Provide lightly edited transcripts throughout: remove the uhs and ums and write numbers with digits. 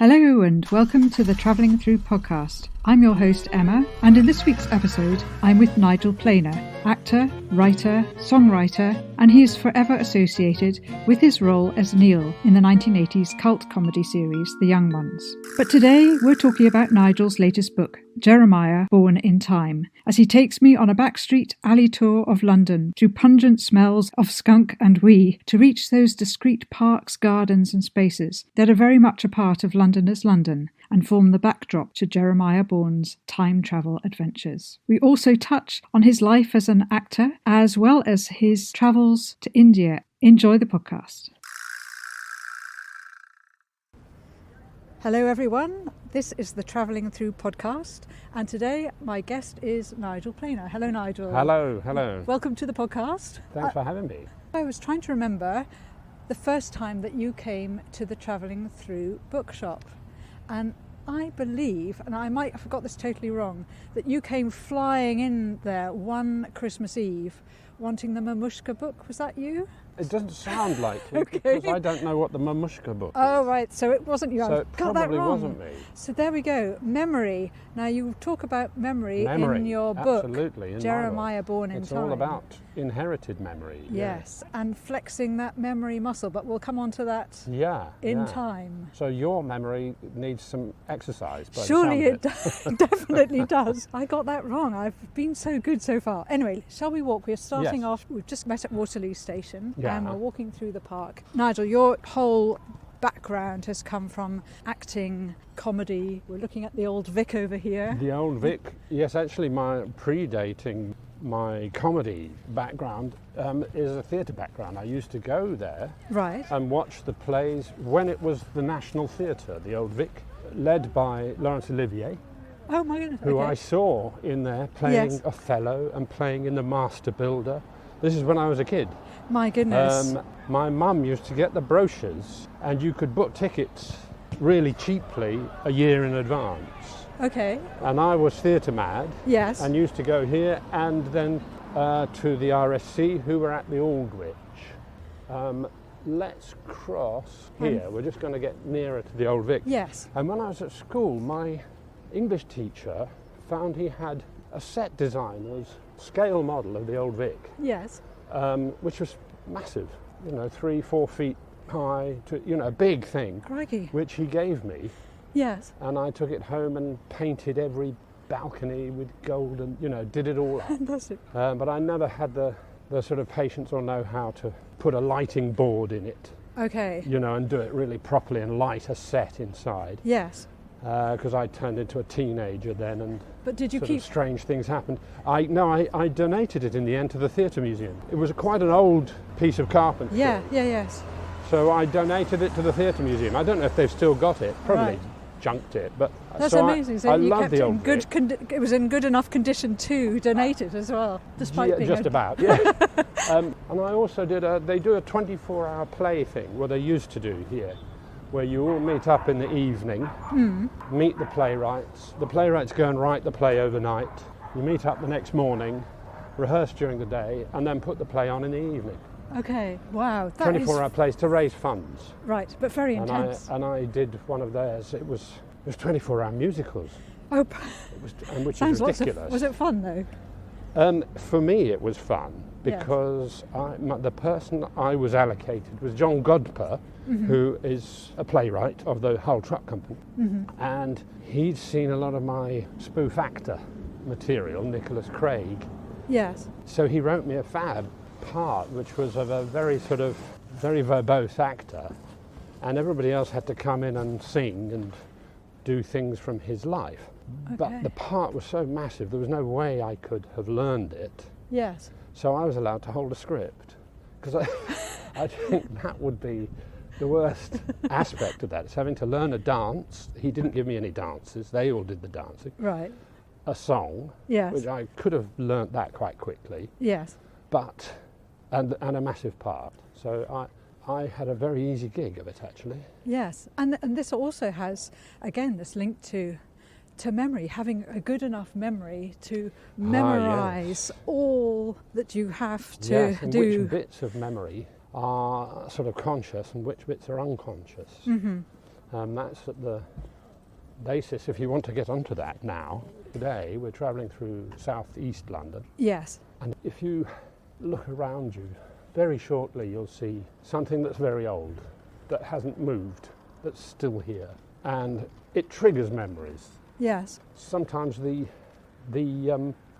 Hello and welcome to the Travelling Through podcast. I'm your host Emma, and in this week's episode I'm with Nigel Planer, actor, writer, songwriter, and he is forever associated with his role as Neil in the 1980s cult comedy series The Young Ones. But today we're talking about Nigel's latest book, Jeremiah Bourne In Time, as he takes me on a backstreet alley tour of London through pungent smells of skunk and wee to reach those discreet parks, gardens and spaces that are very much a part of Londoners' London and form the backdrop to Jeremiah Bourne's time travel adventures. We also touch on his life as an actor as well as his travels to India. Enjoy the podcast. Hello everyone, this is the Travelling Through podcast, and today my guest is Nigel Planer. Hello Nigel. Hello. Welcome to the podcast. Thanks for having me. I was trying to remember the first time that you came to the Travelling Through bookshop, and I believe, and I might have got this totally wrong, that you came flying in there one Christmas Eve wanting the Mamushka book. Was that you? It doesn't sound like it Okay. because I don't know what the Mamushka book is. Oh right, so it wasn't you. So I it got that probably wrong. wasn't me. So there we go. Memory. Now you talk about memory in your book, absolutely, in Jeremiah Bourne In Time. It's all about inherited memory. Yes, and flexing that memory muscle, but we'll come on to that Yeah. in time. So your memory needs some exercise. By Surely the it sound definitely does. I got that wrong. I've been so good so far. Anyway, shall we walk? We're starting Yes. off. We've just met at Waterloo Station Yeah. and we're walking through the park. Nigel, your whole background has come from acting, comedy. We're looking at the old Vic over here. The old Vic. Yes, actually, my predating my comedy background is a theatre background. I used to go there Right. and watch the plays when it was the National Theatre, the old Vic, led by Laurence Olivier, Oh my goodness. who okay. I saw in there playing Yes. Othello and playing in The Master Builder. This is when I was a kid. My goodness. My mum used to get the brochures and you could book tickets really cheaply a year in advance. Okay. And I was theatre mad Yes. and used to go here and then to the RSC, who were at the Aldwych. Let's cross here. We're just going to get nearer to the old Vic. Yes. And when I was at school, my English teacher found he had a set designer's scale model of the old Vic, Yes. which was massive, 3-4 feet high, a big thing, Crikey. which he gave me. Yes. And I took it home and painted every balcony with gold and, did it all up. Fantastic. But I never had the sort of patience or know-how to put a lighting board in it, Okay. and do it really properly and light a set inside. Yes. Because I turned into a teenager then and But did you sort keep... of strange things happened. I donated it in the end to the Theatre Museum. It was quite an old piece of carpentry. Yes. So I donated it to the Theatre Museum. I don't know if they've still got it. Probably Right. junked it, but That's so amazing. So I you love kept the it old in good Vic. it was in good enough condition to donate it as well, despite being just about, yeah. And I also they do a 24-hour play thing, well they used to do here, where you all meet up in the evening, meet the playwrights go and write the play overnight, you meet up the next morning, rehearse during the day, and then put the play on in the evening. Okay, wow. That 24-hour plays to raise funds. Right, but very intense. And I did one of theirs. It was 24-hour musicals, Oh, which sounds is lots of... ridiculous. Was it fun though? For me, it was fun because the person I was allocated was John Godper, who is a playwright of the Hull Truck Company, and he'd seen a lot of my spoof actor material, Nicholas Craig. Yes. So he wrote me a fab part, which was of a very verbose actor, and everybody else had to come in and sing and do things from his life. Okay. But the part was so massive, there was no way I could have learned it. Yes. So I was allowed to hold a script, because I think that would be the worst aspect of that. It's having to learn a dance. He didn't give me any dances, they all did the dancing. Right. A song, Yes. which I could have learnt that quite quickly, Yes. but and a massive part. So I had a very easy gig of it, actually. Yes. And this also has, again, this link to memory, having a good enough memory to memorise all that you have to Yes, and do. which bits of memory are sort of conscious and which bits are unconscious. That's at the basis. If you want to get onto that now, today we're travelling through south-east London. Yes. And if you look around you, very shortly you'll see something that's very old, that hasn't moved, that's still here. And it triggers memories. Yes. Sometimes the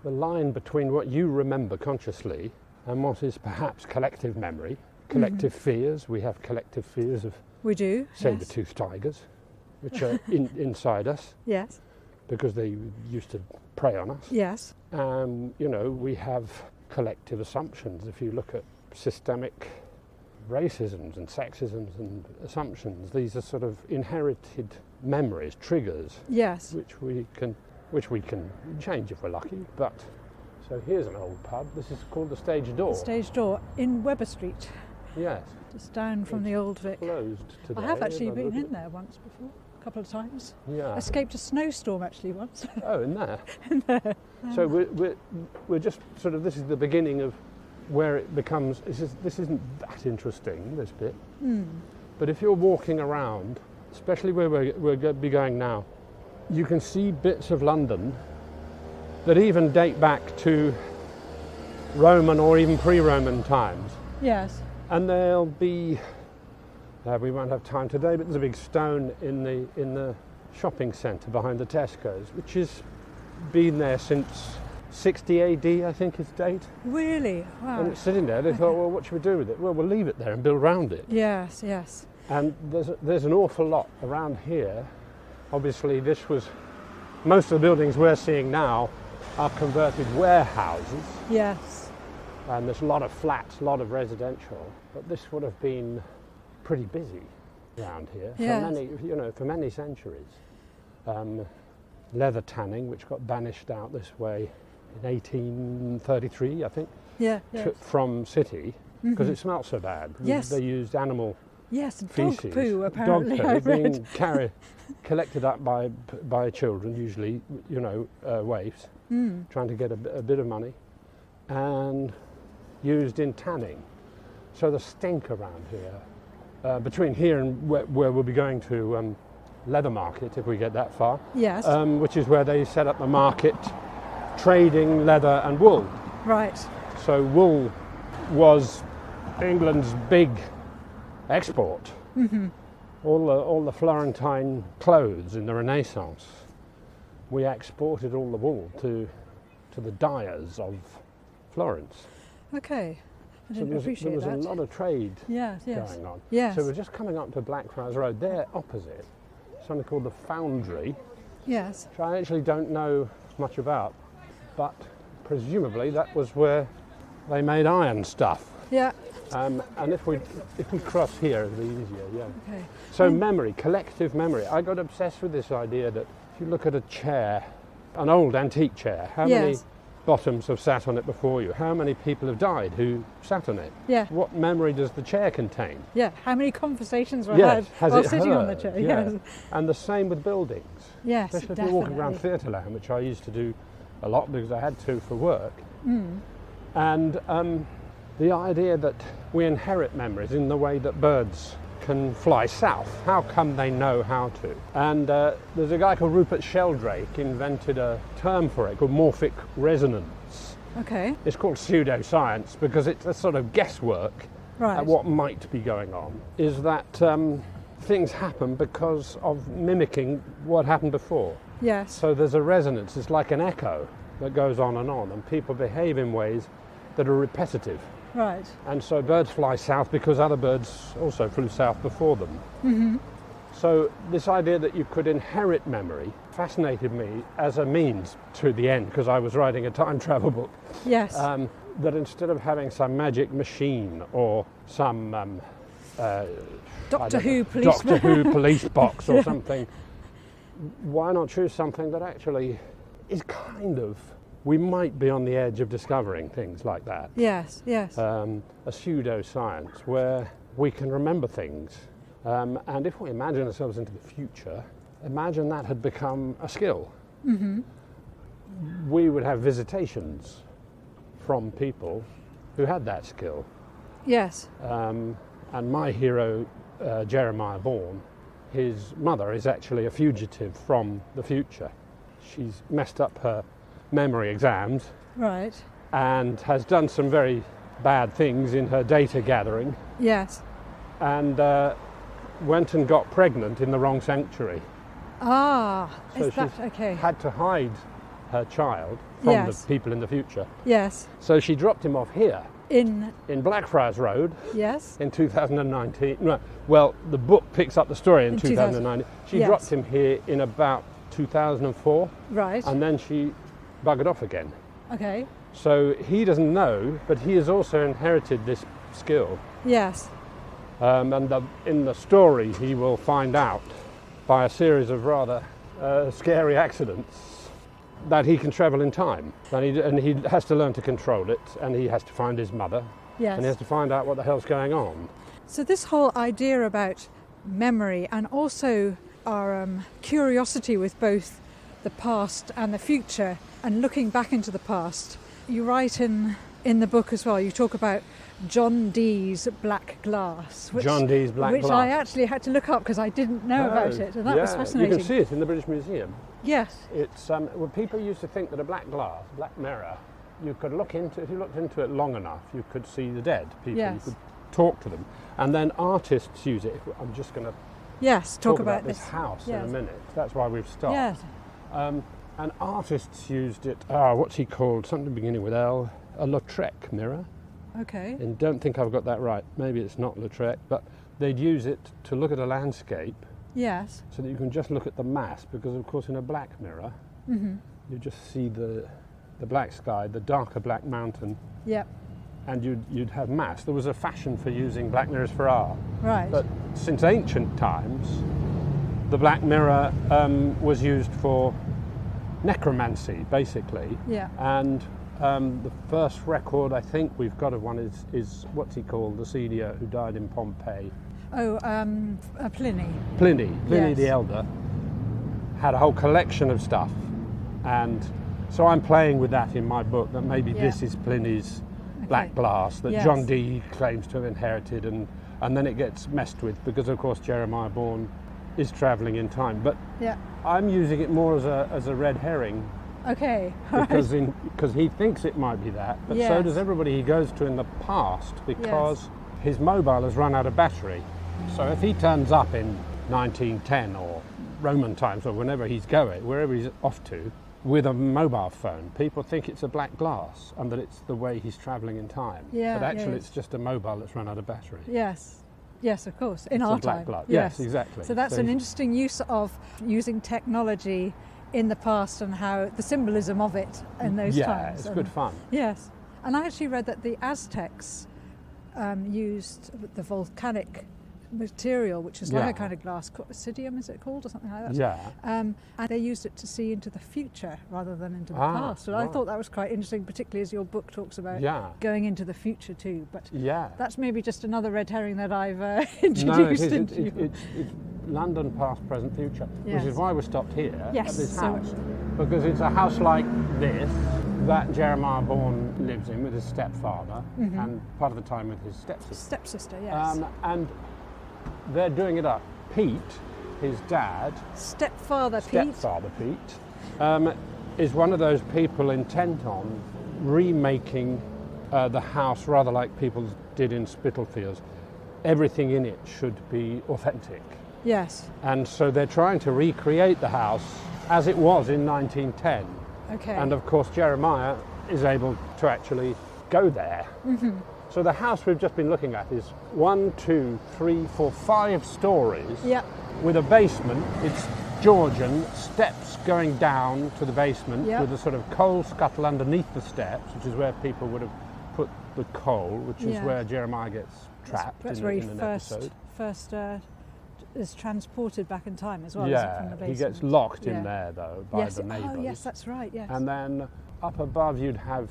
line between what you remember consciously and what is perhaps collective memory, collective fears. We have collective fears of, We do. saber-toothed tigers, which are inside us Yes. because they used to prey on us. Yes. We have collective assumptions. If you look at systemic racisms and sexisms and assumptions, these are sort of inherited memories, triggers, Yes. which we can change if we're lucky. But so here's an old pub. This is called the Stage Door. The Stage Door in Weber Street, Yes, just down from the old Vic. closed today. I have actually but been in there once before, a couple of times. Yeah. Escaped a snowstorm actually once. Oh, in there. So we're just sort of, this is the beginning of where it becomes. This isn't that interesting, this bit. But if you're walking around, especially where we're going to be going now, you can see bits of London that even date back to Roman or even pre-Roman times. Yes. And there'll be, we won't have time today, but there's a big stone in the shopping centre behind the Tesco's, which has been there since 60 AD, I think its date. Really? Wow. And it's sitting there. They thought, well, what should we do with it? Well, we'll leave it there and build around it. Yes, yes. And there's an awful lot around here. Obviously, most of the buildings we're seeing now are converted warehouses. Yes. And there's a lot of flats, a lot of residential. But this would have been pretty busy around here for many centuries. Leather tanning, which got banished out this way in 1833, I think, from city, because it smelt so bad. Yes. They used animal Yes, feces, dog poo apparently. dog poo being collected up by children, usually, waifs, trying to get a bit of money, and used in tanning. So the stink around here, between here and where we'll be going to Leather Market, if we get that far, Yes. which is where they set up the market, trading leather and wool. Right. So wool was England's big export. All the Florentine clothes in the Renaissance, we exported all the wool to the dyers of Florence. Okay. I So didn't appreciate there that. was a lot of trade Yes. going on. Yes. So we're just coming up to Blackfriars Road. There opposite, something called the Foundry, Yes. which I actually don't know much about, but presumably that was where they made iron stuff. Yeah. And if we cross here, it'll be easier, yeah. Okay. So memory, collective memory. I got obsessed with this idea that if you look at a chair, an old antique chair, how many Yes. bottoms have sat on it before you? How many people have died who sat on it? Yeah. What memory does the chair contain? Yeah. How many conversations were Yes, had has while it sitting on the heard? chair? Yeah. Yes. And the same with buildings. Yes. Especially if Definitely. you're walking around Theatreland, which I used to do a lot because I had to for work. And the idea that we inherit memories in the way that birds can fly south. How come they know how to? And there's a guy called Rupert Sheldrake invented a term for it called morphic resonance. Okay. It's called pseudoscience because it's a sort of guesswork Right. at what might be going on. Is that things happen because of mimicking what happened before. Yes. So there's a resonance, it's like an echo that goes on, and people behave in ways that are repetitive. Right. And so birds fly south because other birds also flew south before them. So this idea that you could inherit memory fascinated me as a means to the end, because I was writing a time travel book. Yes. That instead of having some magic machine or some Doctor Who policeman. Doctor Who police box or something, why not choose something that actually is kind of, we might be on the edge of discovering things like that. Yes. Yes. A pseudoscience where we can remember things. And if we imagine ourselves into the future, imagine that had become a skill. We would have visitations from people who had that skill. Yes. And my hero, Jeremiah Bourne, his mother is actually a fugitive from the future. She's messed up her memory exams. Right. And has done some very bad things in her data gathering. Yes. And went and got pregnant in the wrong sanctuary. Ah, So is that she's okay? had to hide her child from Yes. the people in the future. Yes. So she dropped him off here In in Blackfriars Road yes. in 2019. No, well, the book picks up the story in 2000. 2019. She Yes. dropped him here in about 2004, Right. and then she buggered off again. Okay. So he doesn't know, but he has also inherited this skill. Yes. And in the story, he will find out by a series of rather scary accidents that he can travel in time. And he has to learn to control it, and he has to find his mother, Yes. and he has to find out what the hell's going on. So this whole idea about memory and also our curiosity with both the past and the future and looking back into the past. You write in the book as well, you talk about John Dee's black glass. John Dee's black which glass. I actually had to look up because I didn't know about it, and that was fascinating. You can see it in the British Museum. Yes. It's well, people used to think that a black glass, black mirror, you could look into. If you looked into it long enough, you could see the dead people. Yes. You could talk to them, and then artists use it. I'm just going to Yes, talk about this house in Yes. a minute. That's why we've stopped. Yes. And artists used it. What's he called? Something beginning with L. A Lautrec mirror. Okay. And don't think I've got that right. Maybe it's not Lautrec, but they'd use it to look at a landscape Yes. so that you can just look at the mass, because of course in a black mirror you just see the black sky, the darker black mountain, Yep. and you'd have mass. There was a fashion for using black mirrors for art, Right. but since ancient times the black mirror was used for necromancy basically. Yeah. And the first record I think we've got of one is what's he called, the senior who died in Pompeii? Oh, Pliny. Pliny Yes. the Elder had a whole collection of stuff, and so I'm playing with that in my book, that maybe Yeah. this is Pliny's black glass that Yes. John Dee claims to have inherited, and then it gets messed with because of course Jeremiah Bourne is travelling in time. But Yeah. I'm using it more as a red herring Okay. because he thinks it might be that, but so Yes. does everybody he goes to in the past, because his mobile has run out of battery. So if he turns up in 1910 or Roman times or whenever he's going, wherever he's off to, with a mobile phone, people think it's a black glass and that it's the way he's travelling in time. Yeah, but actually yes. it's just a mobile that's run out of battery. Yes. Yes, of course. In It's our a black time. glass. Yes, exactly. So that's So an he- interesting use of using technology in the past and how the symbolism of it in those yeah, times. it's And- good fun. Yes. And I actually read that the Aztecs used the volcanic material, which is like Yeah. a kind of glass, obsidian is it called, or something like that? Yeah. And they used it to see into the future rather than into the Ah, past. And I right. thought that was quite interesting, particularly as your book talks about Yeah. going into the future too. But Yeah. that's maybe just another red herring that I've No, it introduced is. into you. It's London, past, present, future, Yes. which is why we're stopped here Yes, at this so- house, because it's a house like this that Jeremiah Bourne lives in with his stepfather and part of the time with his stepsister. Stepsister, yes. And they're doing it up. Pete, his dad, Stepfather Pete. is one of those people intent on remaking the house rather like people did in Spitalfields. Everything in it should be authentic. Yes. And so they're trying to recreate the house as it was in 1910. Okay. And of course Jeremiah is able to actually go there. So the house we've just been looking at is 1, 2, 3, 4, 5 stories Yep. with a basement. It's Georgian, steps going down to the basement Yep. with a sort of coal scuttle underneath the steps, which is where people would have put the coal, which is Yeah. where Jeremiah gets trapped That's in, where he in an first episode. is transported back in time as well. Is it, from the Yeah, he basement? gets locked Yeah. in there though by Yes. the neighbours. Oh, yes, that's right. Yes. And then up above you'd have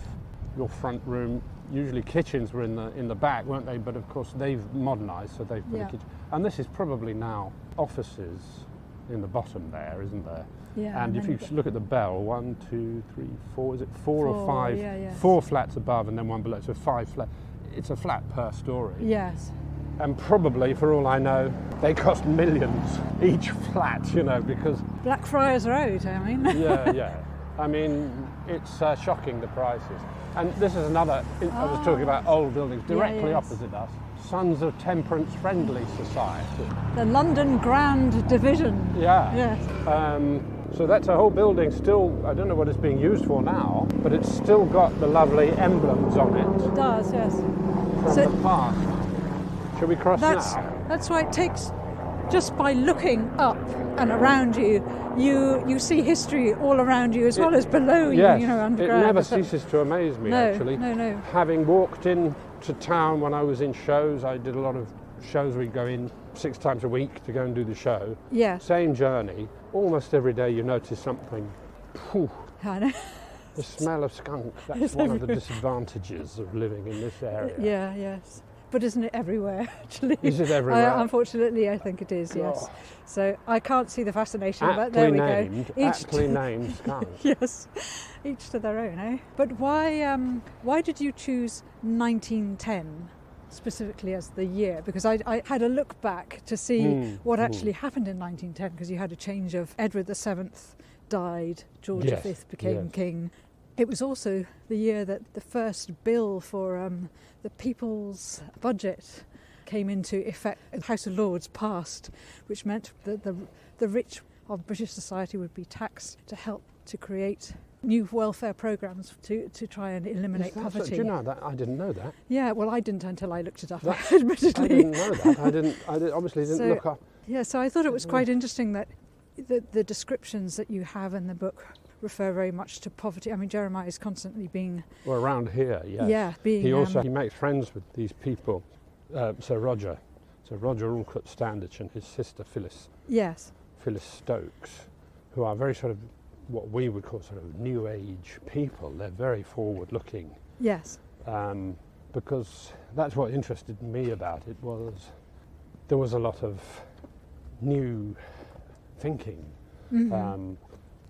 your front room. Usually kitchens were in the back, weren't they? But of course they've modernised, so they've put Yeah. a kitchen. And this is probably now offices in the bottom there, isn't there? Yeah, And and if then you you've look at the bell, 1, 2, 3, 4, is it four or Four, five? yeah, yes. 4 flats above and then one below, so 5 flats. It's a flat per story. Yes. And probably, for all I know, they cost millions each flat, because... Blackfriars Road, I mean. Yeah. I mean, it's shocking, the prices. And this is another, I was talking about old buildings, directly opposite us. Sons of Temperance Friendly Society. The London Grand Division. Yeah. Yes. So that's a whole building still, I don't know what it's being used for now, but it's still got the lovely emblems on it. It does, yes. From the past. Shall we cross now? That's why it takes, just by looking up and around you, you see history all around you as well as below you, underground. It never ceases to amaze me, actually. No. Having walked into town when I was in shows, I did a lot of shows. We'd go in 6 times a week to go and do the show. Yeah. Same journey. Almost every day you notice something. I know. The smell of skunk, that's one of the disadvantages of living in this area. Yeah, yes. But isn't it everywhere, actually? Is it everywhere? Unfortunately, I think it is, yes. Oh. So I can't see the fascination, Aptly but there we named, go. Aptly named skunk. Yes, each to their own, eh? But why did you choose 1910 specifically as the year? Because I had a look back to see what actually happened in 1910, because you had a change of Edward VII died, George V became king. It was also the year that the first bill for the People's Budget came into effect. The House of Lords passed, which meant that the rich of British society would be taxed to help to create new welfare programmes to try and eliminate poverty. Do you know that? I didn't know that. Yeah, well, I didn't until I looked it up, admittedly. I didn't know that. I obviously didn't look up. Yeah, so I thought it was quite interesting that the descriptions that you have in the book refer very much to poverty. I mean, Jeremiah is constantly being... Well, around here, yes. Yeah, being... He makes friends with these people, Sir Roger Ulcott Standish and his sister Phyllis. Yes. Phyllis Stokes, who are very sort of what we would call sort of new age people. They're very forward looking. Yes. Because that's what interested me about it, there was a lot of new thinking. Mm-hmm.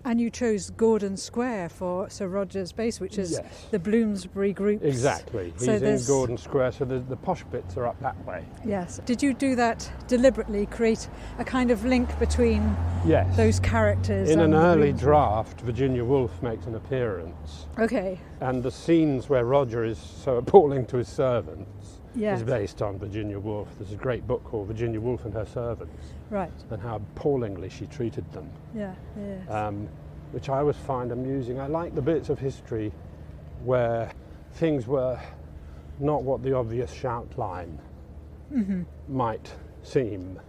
And you chose Gordon Square for Sir Roger's base, which is the Bloomsbury Groups. Exactly. He's in Gordon Square, so the posh bits are up that way. Yes. Did you do that deliberately, create a kind of link between those characters? In an early draft, Virginia Woolf makes an appearance. Okay. And the scenes where Roger is so appalling to his servants is based on Virginia Woolf. There's a great book called Virginia Woolf and Her Servants. Right. And how appallingly she treated them. Yeah, yes. Which I always find amusing. I like the bits of history where things were not what the obvious shout line might seem.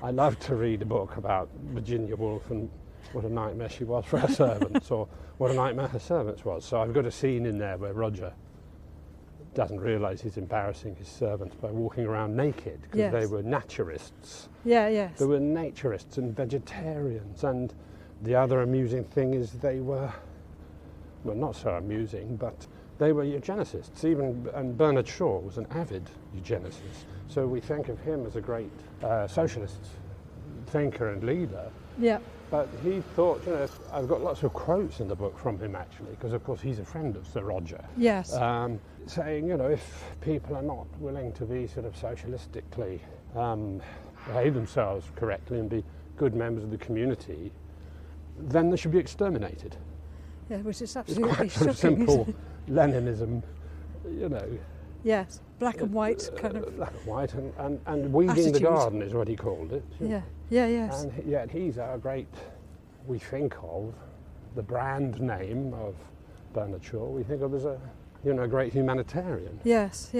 I love to read a book about Virginia Woolf and what a nightmare she was for her servants, or what a nightmare her servants was. So I've got a scene in there where Roger doesn't realise he's embarrassing his servants by walking around naked, because they were naturists. Yeah, yes. They were naturists and vegetarians, and the other amusing thing is they were, well, not so amusing, but they were eugenicists. And Bernard Shaw was an avid eugenicist. So we think of him as a great socialist thinker and leader. Yeah. But he thought, I've got lots of quotes in the book from him, actually, because of course he's a friend of Sir Roger. Yes. Saying, if people are not willing to be sort of socialistically behave themselves correctly and be good members of the community, then they should be exterminated. Yeah, which is absolutely quite shocking. Sort of simple Leninism, Yes, black and white kind of. Black and white, and weeding attitude. the garden is what he called it. Yes. And yet he's our great, we think of, the brand name of Bernard Shaw, we think of as a great humanitarian. Yes.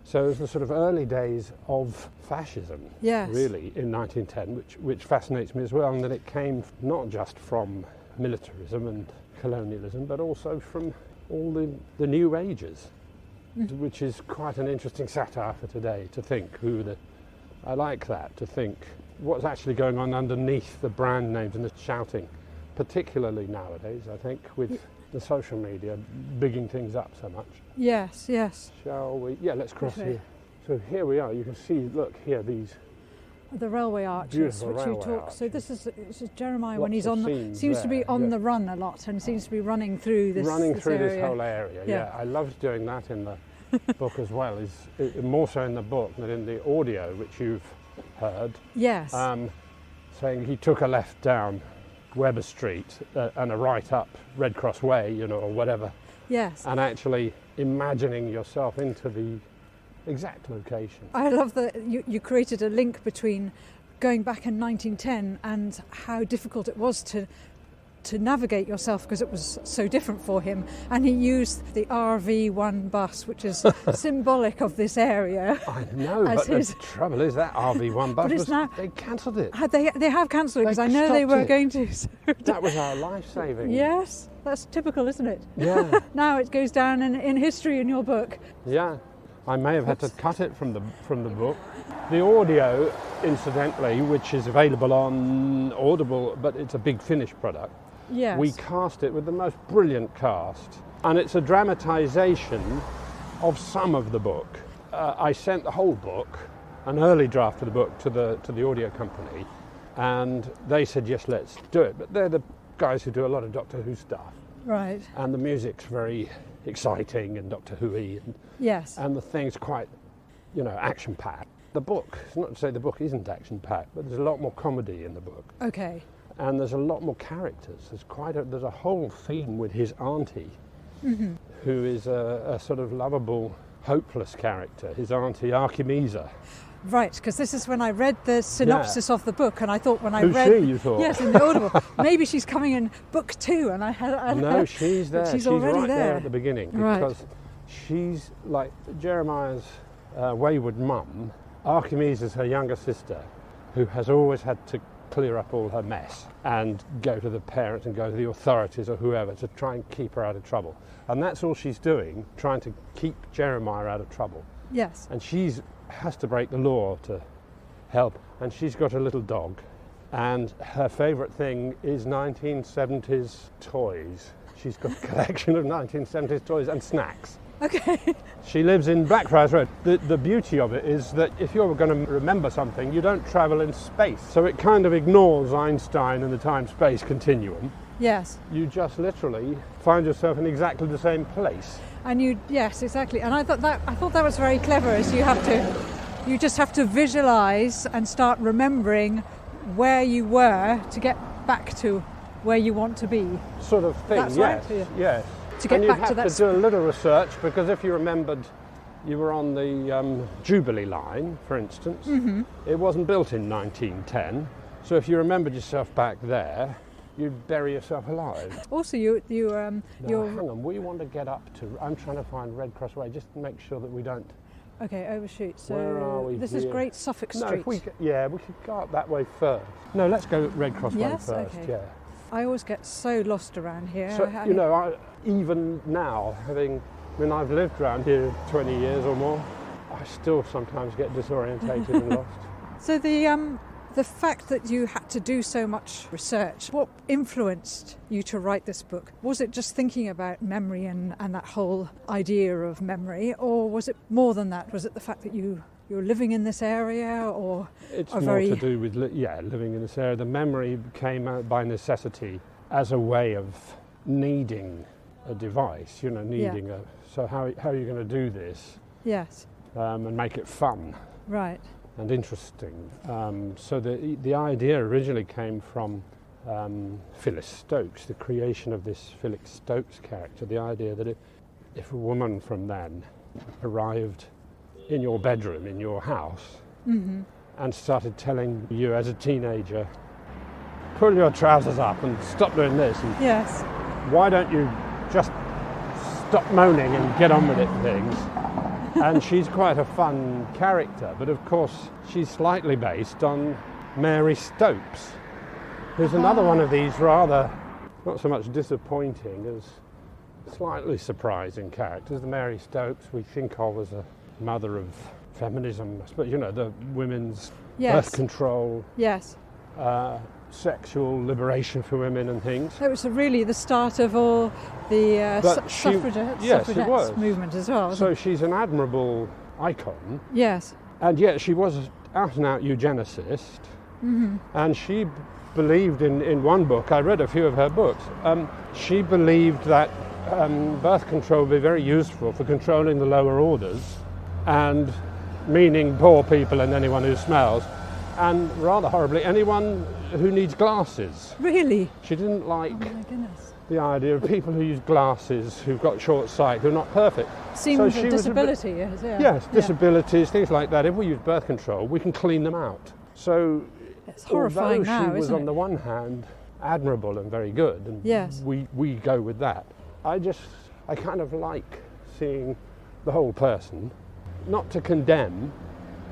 So it was the sort of early days of fascism, really, in 1910, which fascinates me as well, and that it came not just from militarism and colonialism, but also from all the new ages, which is quite an interesting satire for today, to think I like that, to think what's actually going on underneath the brand names and the shouting, particularly nowadays, I think, with the social media bigging things up so much. Yes. Shall we? Yeah, let's cross here. So here we are. You can see, look here, these the railway arches, which you talk. So this is Jeremiah when he's on. Seems to be on the run a lot, and seems to be running through this. This area. whole area. Yeah, I loved doing that in the book as well, is more so in the book than in the audio, which you've heard. Yes. Saying he took a left down Weber Street and a right up Red Cross Way, or whatever. Yes. And actually imagining yourself into the exact location. I love that you created a link between going back in 1910 and how difficult it was to navigate yourself, because it was so different for him, and he used the RV1 bus, which is symbolic of this area. I know, but the trouble is that RV1 bus they cancelled it. They have cancelled it, because I know they were going to. So that was our life-saving. Yes, that's typical, isn't it? Yeah. Now it goes down in history in your book. Yeah, I may have had to cut it from the book. The audio, incidentally, which is available on Audible, but it's a big finished product. Yes. We cast it with the most brilliant cast, and it's a dramatisation of some of the book. I sent the whole book, an early draft of the book, to the audio company, and they said, yes, let's do it. But they're the guys who do a lot of Doctor Who stuff. Right. And the music's very exciting and Doctor Who-y. Yes. And the thing's quite, action-packed. The book, it's not to say the book isn't action-packed, but there's a lot more comedy in the book. Okay. And there's a lot more characters. There's a whole theme with his auntie, mm-hmm. who is a sort of lovable, hopeless character, his auntie Archimesa. Right, because this is when I read the synopsis of the book, and I thought Who's she, you thought? Yes, in the Audible, maybe she's coming in book 2, and No, she's there. She's already right there at the beginning, right. Because she's like Jeremiah's wayward mum. Archimedes is her younger sister, who has always had to clear up all her mess and go to the parents and go to the authorities or whoever to try and keep her out of trouble. And that's all she's doing, trying to keep Jeremiah out of trouble. Yes. And she has to break the law to help. And she's got a little dog. And her favourite thing is 1970s toys. She's got a collection of 1970s toys and snacks. Okay. She lives in Blackfriars Road. The beauty of it is that if you're going to remember something, you don't travel in space. So it kind of ignores Einstein and the time-space continuum. Yes. You just literally find yourself in exactly the same place. And yes, exactly. And I thought that was very clever, as you just have to visualise and start remembering where you were to get back to where you want to be. Sort of thing. That's yes. Right? Yes. To get back to that. You have to do a little research, because if you remembered, you were on the Jubilee line, for instance. Mm-hmm. It wasn't built in 1910, so if you remembered yourself back there, you'd bury yourself alive. Also, Now, hang on, we want to get up to. I'm trying to find Red Cross Way, just to make sure that we don't. Okay, overshoot. So where are we this here? is Great Suffolk Street. No, we could go up that way first. No, let's go Red Cross Way first. Okay. Yeah. I always get so lost around here. So, even now, I've lived around here 20 years or more, I still sometimes get disorientated and lost. So the fact that you had to do so much research, what influenced you to write this book? Was it just thinking about memory and that whole idea of memory, or was it more than that? Was it the fact that you're living in this area, or it's more to do with living in this area. The memory came by necessity as a way of needing a device, so how are you going to do this? Yes. And make it fun. Right. And interesting. So the idea originally came from Phyllis Stokes, the creation of this Phyllis Stokes character, the idea that if a woman from then arrived in your bedroom, in your house, mm-hmm. and started telling you as a teenager, pull your trousers up and stop doing this, and yes. why don't you just stop moaning and get on with it, things. And she's quite a fun character, but of course she's slightly based on Mary Stopes, who's another one of these rather, not so much disappointing as slightly surprising characters. The Mary Stopes we think of as a mother of feminism, but the women's birth control, sexual liberation for women and things. That was really the start of all the suffragette movement as well. So she's an admirable icon. Yes. And yet she was an out-and-out eugenicist. Mm-hmm. And she believed in one book, I read a few of her books, she believed that birth control would be very useful for controlling the lower orders, and meaning poor people and anyone who smells, and rather horribly, anyone who needs glasses. Really? She didn't like Oh my goodness. the idea of people who use glasses, who've got short sight, who are not perfect. Seems So a she was disability, yes. Yeah. Yes, Yeah. disabilities, things like that. If we use birth control, we can clean them out. So It's horrifying although now, she was isn't on it? the one hand admirable and very good, and Yes. we go with that. I kind of like seeing the whole person, not to condemn,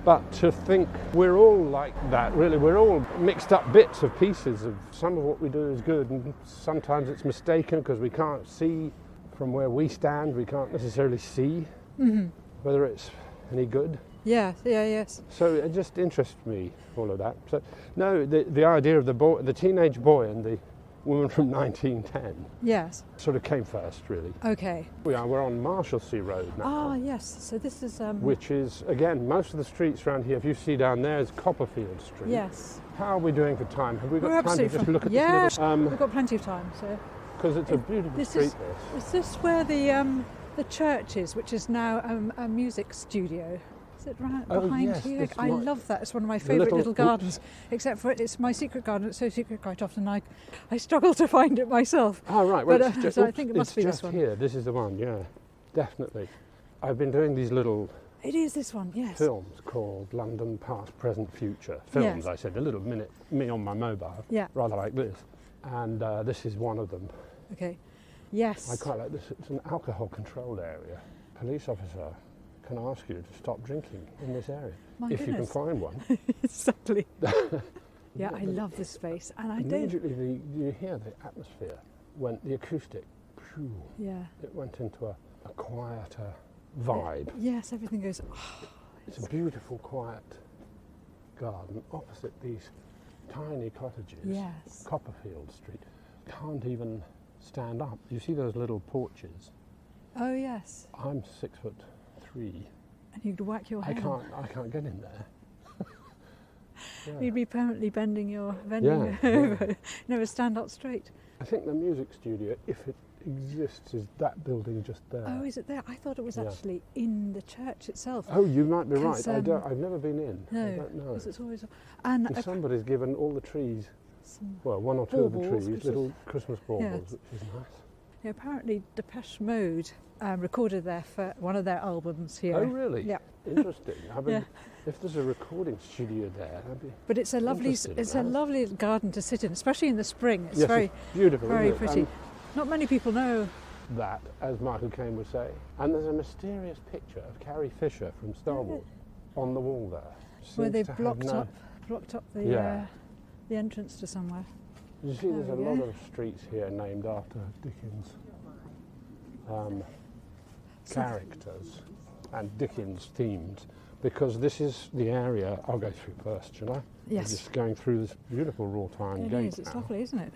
but to think we're all like that, really. We're all mixed up bits of pieces of some of what we do is good, and sometimes it's mistaken because we can't see from where we stand, we can't necessarily see whether it's any good. Yeah, yes. So it just interests me, all of that. So no, the idea of the teenage boy and the woman from 1910 Yes. sort of came first, really. Okay. We're on Marshalsea Road now. Ah, yes. So this is... Which is, again, most of the streets around here, if you see down there, is Copperfield Street. Yes. How are we doing for time? Have we We're got time to absolutely just fine. look at Yeah, this little... we've got plenty of time, so... Because it's a beautiful This street, is... Is this where the church is, which is now a music studio? Is it right Oh, behind yes, here? this I might- love that. It's one of my the favourite little- little gardens, except for it's my secret garden. It's so secret quite often I struggle to find it myself. Oh, right. Well, But, it's just, so I think it must it's be this just one. here. This is the one, yeah. Definitely. I've been doing these little It is this one, yes. films called London Past, Present, Future. Films, Yes. I said, a little minute, me on my mobile, Yeah. rather like this. And this is one of them. Okay. Yes. I quite like this. It's an alcohol controlled area. Police officer can ask you to stop drinking in this area, My if you can goodness. find one. Exactly. Yeah, I love this space, and I don't. Immediately you hear the atmosphere, the acoustic, phew, Yeah. it went into a quieter vibe. Yes, everything goes. Oh, It's a beautiful, quiet garden opposite these tiny cottages. yes. Copperfield Street. Can't even stand up. You see those little porches? Oh yes. I'm 6'3". And you'd whack your I head. can't get in there. Yeah. You'd be permanently bending Yeah, over. Never stand up straight. I think the music studio, if it exists, is that building just there. Oh, is it there? I thought it was Yeah. actually in the church itself. Oh, you might be right. 'Cause, I've never been in. I No, don't know. because it's always. And And somebody's given all the trees, some, well, one or two of the Baubles, trees, which little Christmas baubles, Yes. which is nice. yeah, apparently Depeche Mode recorded there for one of their albums here. Oh, really? Yeah. Interesting. I mean, Yeah. if there's a recording studio there, I'd be... But it's a lovely, Interested in it's a that. lovely garden to sit in, especially in the spring. It's yes, very, it's beautiful, very isn't it? pretty. And Not many people know. that, as Michael Caine would say. And there's a mysterious picture of Carrie Fisher from Star Wars on the wall there. Where Seems they've to have blocked up the Yeah. the entrance to somewhere. You see, there's There a we lot go. of streets here named after Dickens characters and Dickens themed, because this is the area. I'll go through first, shall I? We're Yes, just going through this beautiful wrought iron it gate is. It's now. lovely, isn't it?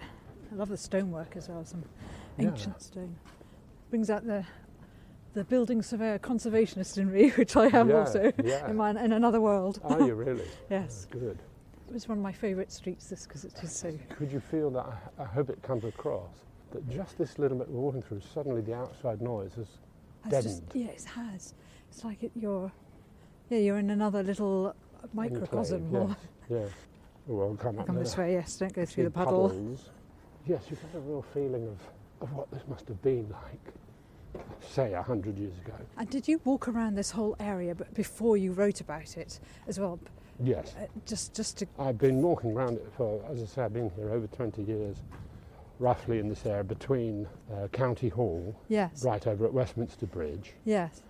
I love the stonework as well. Some Yeah. ancient stone brings out the building surveyor conservationist in me, which I have Yeah, also yeah. in another world. Are you really? Yes, Oh, good. it was one of my favourite streets. This because it is so. Could you feel that? I hope it comes across that just this little bit we're walking through, suddenly the outside noise has It's just- deadened. yeah, it has. It's like you're in another little microcosm. Enclave, Or yes. Well, we'll come up come there. this way. Yes, don't go through the Big puddle. puddles. Yes, you get a real feeling of what this must have been like, say, 100 years ago. And did you walk around this whole area, but before you wrote about it as well? Yes. Just to I've been walking around it for, as I say, I've been here over 20 years, roughly in this area between County Hall, yes, right over at Westminster Bridge, yes,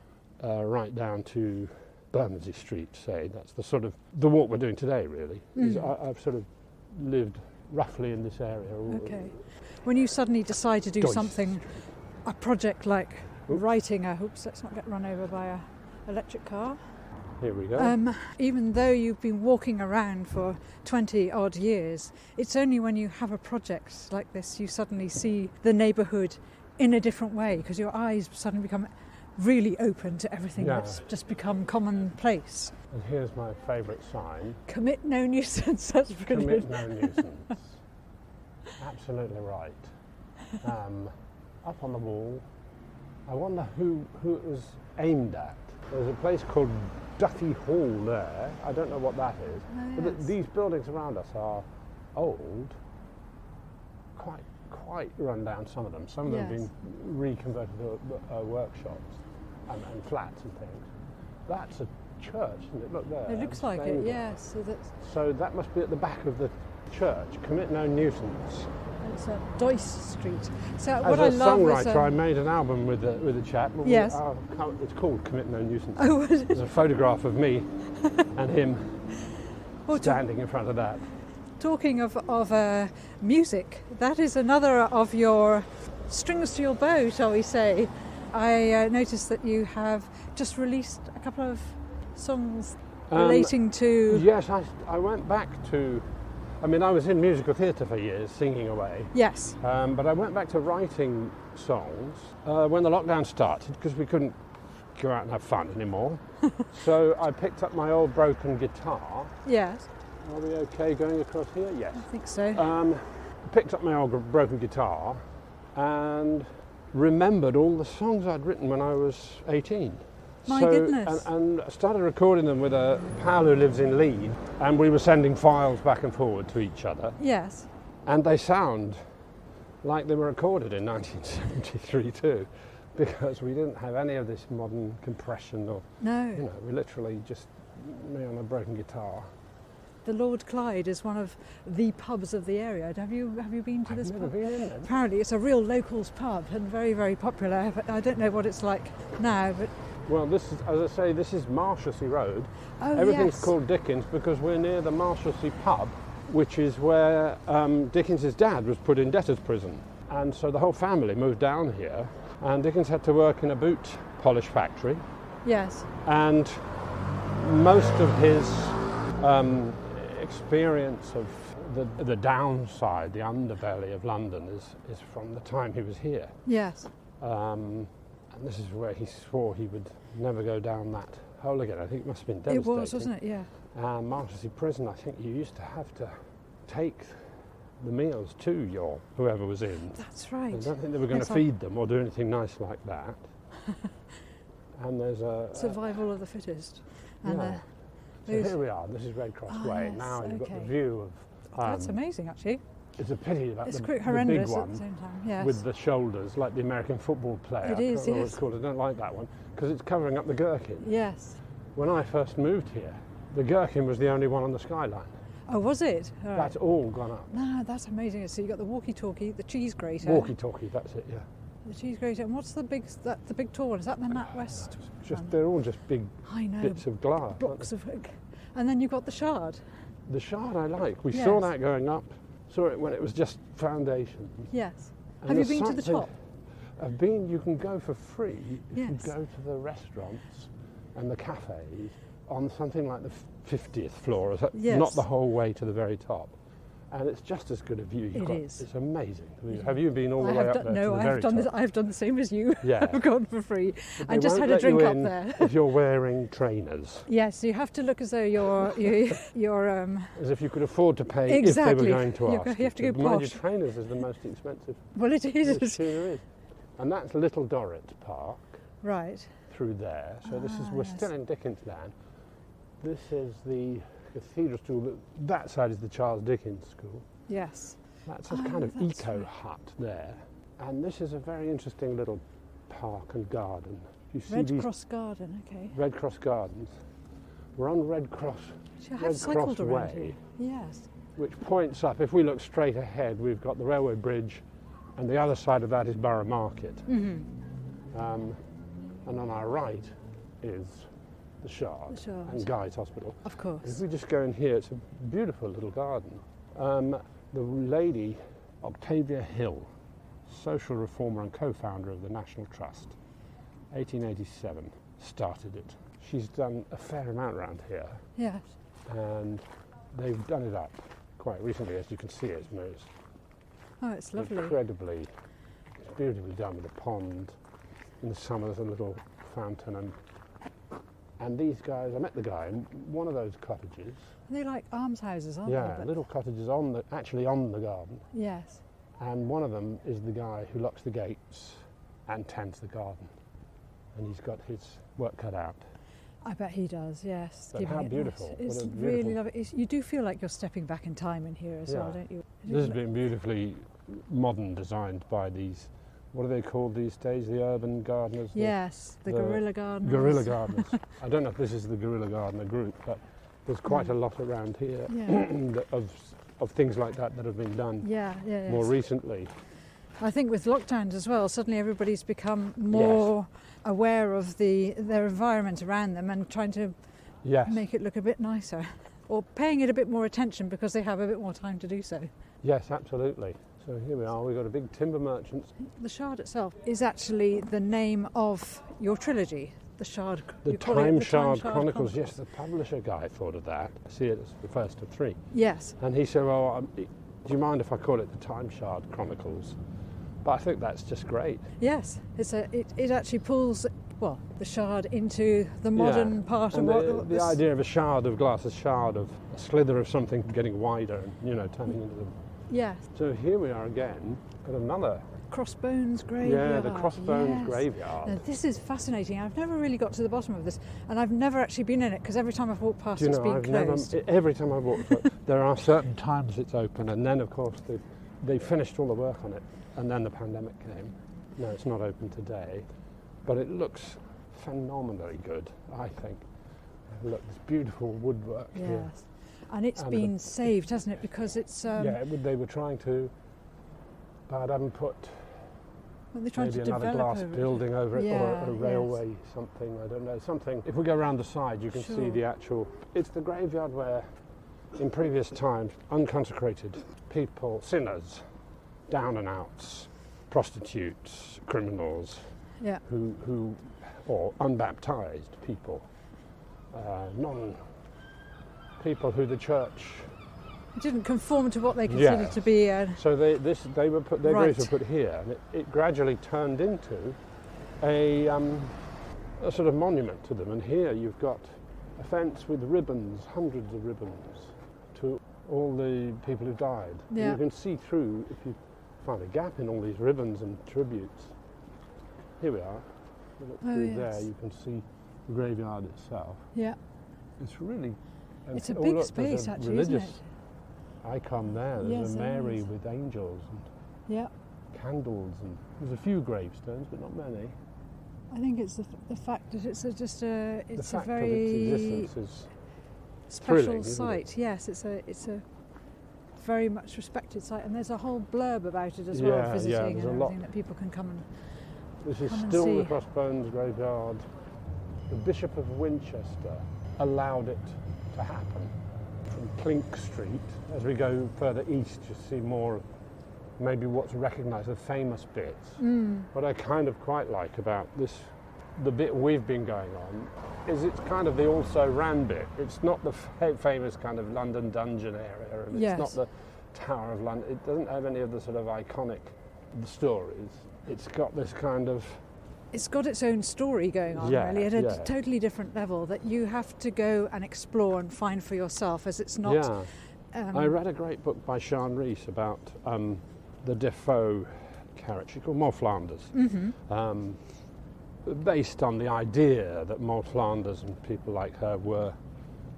right down to Bermondsey Street, say. That's the walk we're doing today, really. Is I've sort of lived roughly in this area. okay. When you suddenly decide to do Dois. something, a project like Oops. writing let's not get run over by a electric car. Here we go. Even though you've been walking around for 20 odd years, it's only when you have a project like this you suddenly see the neighbourhood in a different way, because your eyes suddenly become really open to everything Yeah. that's just become commonplace. And here's my favourite sign. Commit no nuisance. That's brilliant. Commit no nuisance. Absolutely right. Up on the wall, I wonder who it was aimed at. There's a place called Duffy Hall there. I don't know what that is. Oh, yes. But these buildings around us are old, quite run down, some of them. Some of them have been reconverted to workshops and flats and things. That's a church, isn't it? Look there. It looks like it, yes. So that must be at the back of the church. Commit no nuisance. It's Doyce Street. So As what a I love songwriter, is, I made an album with a chap. Yes. It's called Commit No Nuisance. Oh, was it? There's a photograph of me and him standing in front of that. Talking of music, that is another of your strings to your bow, shall we say. I noticed that you have just released a couple of songs relating to... Yes, I went back to... I mean, I was in musical theatre for years, singing away. Yes. But I went back to writing songs when the lockdown started, because we couldn't go out and have fun anymore. So I picked up my old broken guitar. Yes. Are we okay going across here? Yes. I think so. Picked up my old broken guitar and remembered all the songs I'd written when I was 18. My goodness. And started recording them with a pal who lives in Leeds, and we were sending files back and forward to each other. Yes. And they sound like they were recorded in 1973 too, because we didn't have any of this modern compression or... No. we literally just me on a broken guitar. The Lord Clyde is one of the pubs of the area. Have you been to this I've never pub? been in there. Apparently it's a real locals pub and very, very popular. I don't know what it's like now, but... Well, this is, as I say, this is Marshalsea Road. Oh, Everything's yes. called Dickens because we're near the Marshalsea pub, which is where Dickens's dad was put in debtor's prison. And so the whole family moved down here, and Dickens had to work in a boot polish factory. Yes. And most of his experience of the downside, the underbelly of London is from the time he was here. Yes. And this is where he swore he would never go down that hole again. I think it must have been devastating. It was, wasn't it? Yeah. Marshalsea Prison, I think you used to have to take the meals to whoever was in. That's right. I don't think they were going to feed them or do anything nice like that. And there's a... Survival of the fittest. And yeah. So here we are, this is Red Cross Way. Yes, now you've got the okay. view of... That's amazing, actually. It's a pity about It's the quite big horrendous one at the same time, yes. with the shoulders, like the American football player. It is, I don't know what yes. it's called. I don't like that one, because it's covering up the gherkin. Yes. When I first moved here, the gherkin was the only one on the skyline. Oh, was it? All right. That's all gone up. No, that's amazing. So you got the walkie-talkie, the cheese grater. Walkie-talkie, that's it, yeah. The cheese grater. And what's the big tall one? Is that the NatWest? They're all just big I know. bits of glass. Blocks of... And then you've got the Shard. The Shard I like. We Yes. saw that going up. Saw it when it was just foundations. Yes. And Have you there's been to the something- top? I've been, you can go for free if Yes. you go to the restaurants and the cafes on something like the 50th floor, or so, Yes. not the whole way to the very top. And it's just as good a view. It is. It's amazing. Have you been all the I way have up done, there no, to the I very have done top? this. I have done the same as you. Yeah. I've gone for free. But I they just won't had a let you drink up in there. if you're wearing trainers. Yes, you have to look as though you're As if you could afford to pay Exactly. if they were going to You ask. have to go But mind you, posh. trainers is the most expensive well, it is. shoe there is. And that's Little Dorrit Park Right. through there. So we're yes. still in Dickens land. This is the Cathedral School. That side is the Charles Dickens School. Yes. That's a kind of that's eco right. hut there. And this is a very interesting little park and garden. You see Red these Cross Garden. Okay. Red Cross Gardens. We're on Red Cross, Actually, I Red have cycled Cross around Way, here. Yes. which points up. If we look straight ahead, we've got the railway bridge, and the other side of that is Borough Market. Mm-hmm. And on our right is the Shard, The Shard. and Guy's Hospital. Of course. If we just go in here, it's a beautiful little garden. The lady, Octavia Hill, social reformer and co-founder of the National Trust, 1887, started it. She's done a fair amount around here, Yes. and they've done it up quite recently, as you can see. It's Oh, it's lovely. it's beautifully done with a pond. In the summer there's a little fountain, and these guys, I met the guy in one of those cottages. They're like almshouses, aren't Yeah, they? little cottages actually on the garden, Yes. and one of them is the guy who locks the gates and tends the garden. And he's got his work cut out. I bet he does, yes. But how beautiful. Nice. It's What a really beautiful- lovely. You do feel like you're stepping back in time in here as well, Yeah. don't you? This has been beautifully modern designed by these, what are they called these days, the urban gardeners? Yes, the guerrilla gardeners. Guerrilla gardeners. I don't know if this is the guerrilla gardener group, but there's quite a lot around here Yeah. of things like that have been done Yeah, yeah, more yes. recently. I think with lockdowns as well, suddenly everybody's become more aware of their environment around them and trying to Yes. make it look a bit nicer, or paying it a bit more attention because they have a bit more time to do so. Yes, absolutely. So here we are, we've got a big timber merchant. The Shard itself is actually the name of your trilogy, the Shard. The you call it Time the Shard Chronicles, yes, the publisher guy thought of that. I see it as the first of three. Yes. And he said, well, do you mind if I call it the Time Shard Chronicles? But I think that's just great. Yes, it actually pulls the shard into the modern part and of what the idea of a shard of glass, a shard of a slither of something getting wider and turning into them. Yes. So here we are again, got another. Crossbones graveyard. Yeah, the Crossbones yes. graveyard. Now, this is fascinating. I've never really got to the bottom of this, and I've never actually been in it because every time I've walked past, it's been closed. Every time I walk through it, there are certain times it's open, and then of course they finished all the work on it, and then the pandemic came. No, it's not open today, but it looks phenomenally good, I think. Look, this beautiful woodwork here. Yes, and it's been saved, hasn't it? Because it's they were trying to, but I haven't put they're trying maybe to another develop glass over it. building over it, or Yeah, a railway, something, I don't know, something. If we go around the side, you can see Sure. the actual, it's the graveyard where, in previous times, unconsecrated people, sinners, down and outs, prostitutes, criminals, Yeah. who or unbaptized people, people who the church. It didn't conform to what they considered Yes. to be. So their graves were Right. put here, and it gradually turned into a sort of monument to them. And here you've got a fence with ribbons, hundreds of ribbons, to all the people who died. And Yeah. you can see through, if you find a gap in all these ribbons and tributes. Here we are. You look through yes. there, you can see the graveyard itself. Yeah. It's really. and It's a oh, big look, space, there's a actually, isn't religious icon there. There's Yes, a there Mary is. with angels and Yeah. candles, and there's a few gravestones, but not many. I think it's the fact that it's The a fact very of its existence is special thrilling, isn't site. Yes, it's a very much respected site, and there's a whole blurb about it as well, Yeah, visiting yeah, and there's a everything lot. that people can come and. This is Come and still see. the Crossbones graveyard. The Bishop of Winchester allowed it to happen. From Clink Street, as we go further east, you see more of maybe what's recognised as famous bits. What I kind of quite like about this, the bit we've been going on, is it's kind of the also-ran bit. It's not the famous kind of London dungeon area, and Yes. it's not the Tower of London. It doesn't have any of the sort of iconic stories. It's got this kind of. It's got its own story going on, Yeah, really, at a yeah. totally different level that you have to go and explore and find for yourself, as it's not. Yeah. I read a great book by Sian Rees about the Defoe character called Moll Flanders, based on the idea that Moll Flanders and people like her were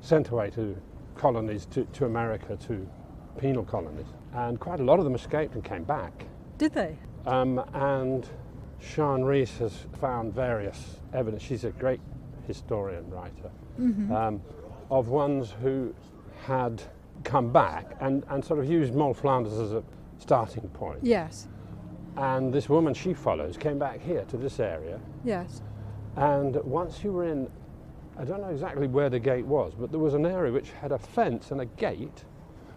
sent away to colonies, to America, to penal colonies. And quite a lot of them escaped and came back. Did they? And Sian Rees has found various evidence, she's a great historian writer, of ones who had come back and sort of used Moll Flanders as a starting point. Yes. And this woman she follows came back here to this area, Yes. and once you were in, I don't know exactly where the gate was, but there was an area which had a fence and a gate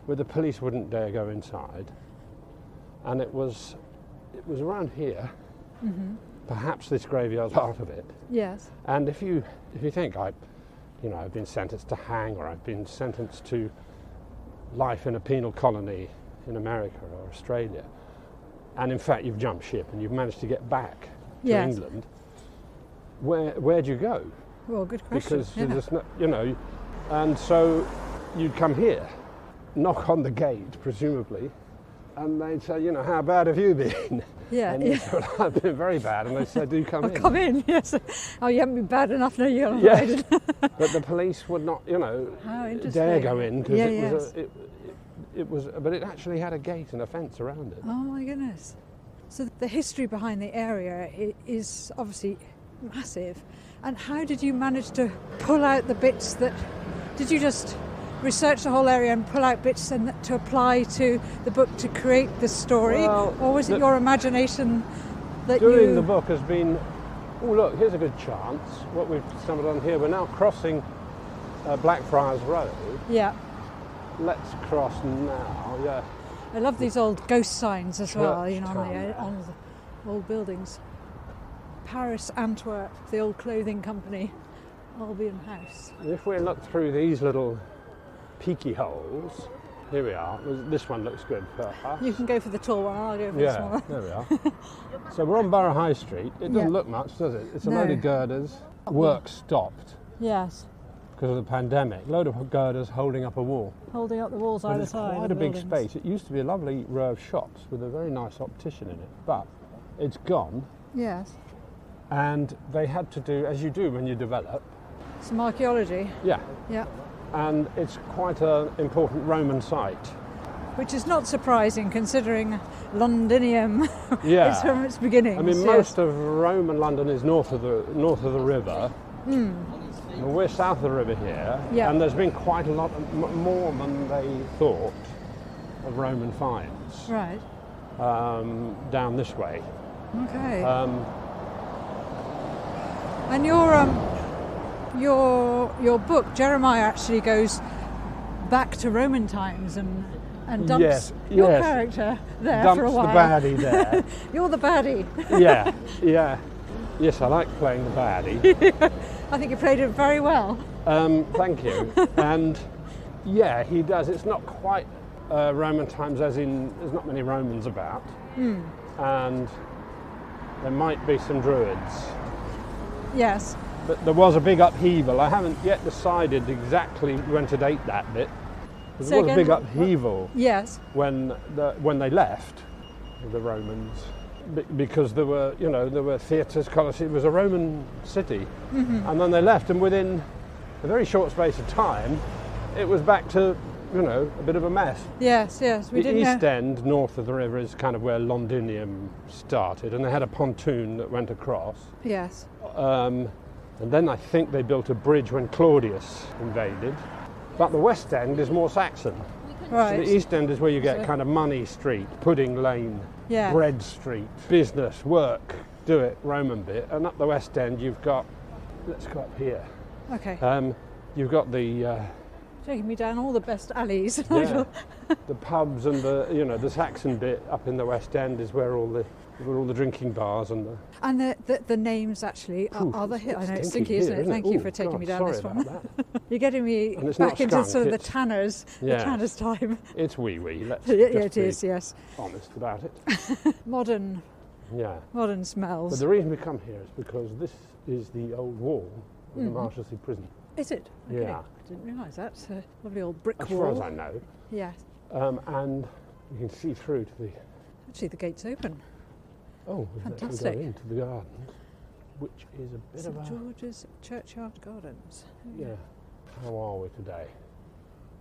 where the police wouldn't dare go inside, and it was around here. Perhaps this graveyard's part of it. Yes. And if you think I've been sentenced to hang, or I've been sentenced to life in a penal colony in America or Australia, and in fact you've jumped ship and you've managed to get back to Yes. England, where do you go? Well, good question. Because Yeah. there's no, and so you'd come here, knock on the gate presumably, And they'd say, how bad have you been? Yeah. And you said, well, I've been very bad. And they said, do come in. Come in, yes. Oh, you haven't been bad enough, no, you're not. Yes. But the police would not, dare go in because but it actually had a gate and a fence around it. Oh my goodness. So the history behind the area is obviously massive. And how did you manage to pull out the bits did you just research the whole area and pull out bits and to apply to the book to create the story? Well, or was it your imagination that doing the book has been, oh look, here's a good chance. What we've stumbled on here, we're now crossing Blackfriars Road. Yeah. Let's cross now, yeah. I love these old ghost signs as well, on town. the old buildings. Paris, Antwerp, the old clothing company, Albion House. If we look through these little peaky holes, here we are. This one looks good for us. You can go for the tall one, I'll go for the small one. There we are. So we're on Borough High Street. It doesn't look much, does it? It's a load of girders. Work stopped. Yes. Because of the pandemic. Load of girders holding up a wall. Holding up the walls either side. It's quite a big space. It used to be a lovely row of shops with a very nice optician in it, but it's gone. Yes. And they had to do, as you do when you develop. Some archaeology. Yeah. Yeah. And it's quite an important Roman site. Which is not surprising considering Londinium is from its beginnings. I mean, most of Roman London is north of the river. And we're south of the river here, and there's been quite a lot more than they thought of Roman finds. Right. Down this way. Okay. And your book, Jeremiah, actually goes back to Roman times and dumps your character there for a while. Dumps the baddie there. You're the baddie. Yeah. Yes, I like playing the baddie. I think you played it very well. Thank you. And yeah, he does. It's not quite Roman times, as in there's not many Romans about. And there might be some druids. Yes. But there was a big upheaval. I haven't yet decided exactly when to date that bit. There was a big upheaval. Yes. When they left, the Romans, because there were theatres, colosseum. It was a Roman city, and then they left, and within a very short space of time, it was back to a bit of a mess. Yes. The East End, north of the river, is kind of where Londinium started, and they had a pontoon that went across. Yes. And then I think they built a bridge when Claudius invaded. But the West End is more Saxon. Right. So the East End is where you get kind of Money Street, Pudding Lane, Bread Street, business, work, do it, Roman bit. And up the West End you've got, let's go up here. Okay. You've got the... taking me down all the best alleys. The pubs and the Saxon bit up in the West End is where all the drinking bars and the names actually are the hit. I know it's stinky, isn't it? Thank you for taking me down this one. You're getting me back into sort of the tanners time. It's wee. Let's it is, yes. Honest about it. Modern smells. But the reason we come here is because this is the old wall of the Marshalsea prison. Is it? Okay. Yeah. I didn't realise that. It's a lovely old brick as wall. As far as I know. Yes. And you can see through to the... Actually, the gate's open. Oh, fantastic. Go into the gardens, which is a bit St. of a... George's Churchyard Gardens. Yeah. How are we today?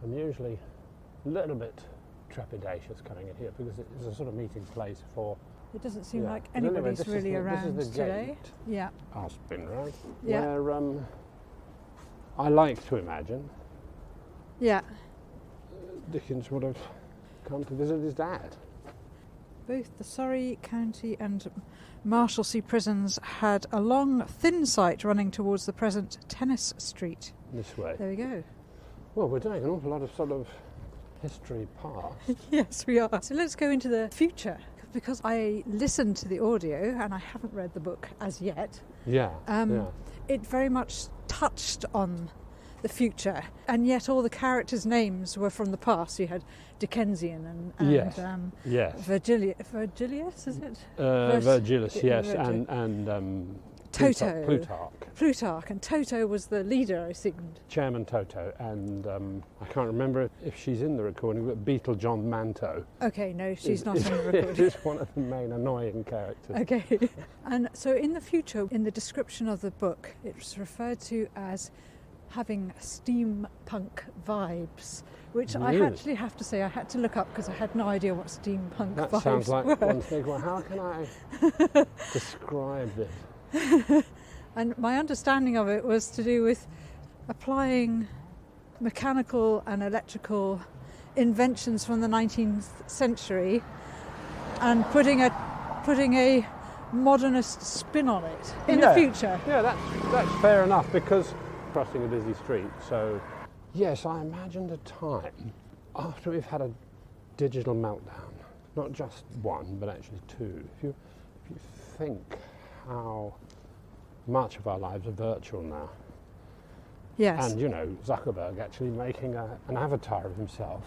I'm usually a little bit trepidatious coming in here because it's a sort of meeting place for... It doesn't seem like anybody's really around this is the today. Gate. Yeah. I'll spin round. Yeah. Where I like to imagine Dickens would have come to visit his dad. Both the Surrey County and Marshalsea prisons had a long, thin site running towards the present Tennis Street. This way. There we go. Well, we're doing an awful lot of sort of history past. Yes, we are. So let's go into the future, because I listened to the audio and I haven't read the book as yet. Yeah. It very much touched on the future, and yet all the characters' names were from the past. You had Dickensian and Virgilius, is it? Virgilius, yes, and Toto. Plutarch. And Toto was the leader, I seemed. Chairman Toto, and I can't remember if she's in the recording, but Beetle John Manto. Okay, no, she's not in the recording. She's one of the main annoying characters. Okay. And so in the future, in the description of the book, it's referred to as having steampunk vibes, which I actually have to say I had to look up because I had no idea what steampunk vibes were. That sounds like one thing. Well, how can I describe this? And my understanding of it was to do with applying mechanical and electrical inventions from the 19th century and putting a modernist spin on it in the future. Yeah, that's fair enough, because crossing a busy street. So, yes, I imagined a time after we've had a digital meltdown, not just one, but actually two. If you think how much of our lives are virtual now. Yes. And, Zuckerberg actually making an avatar of himself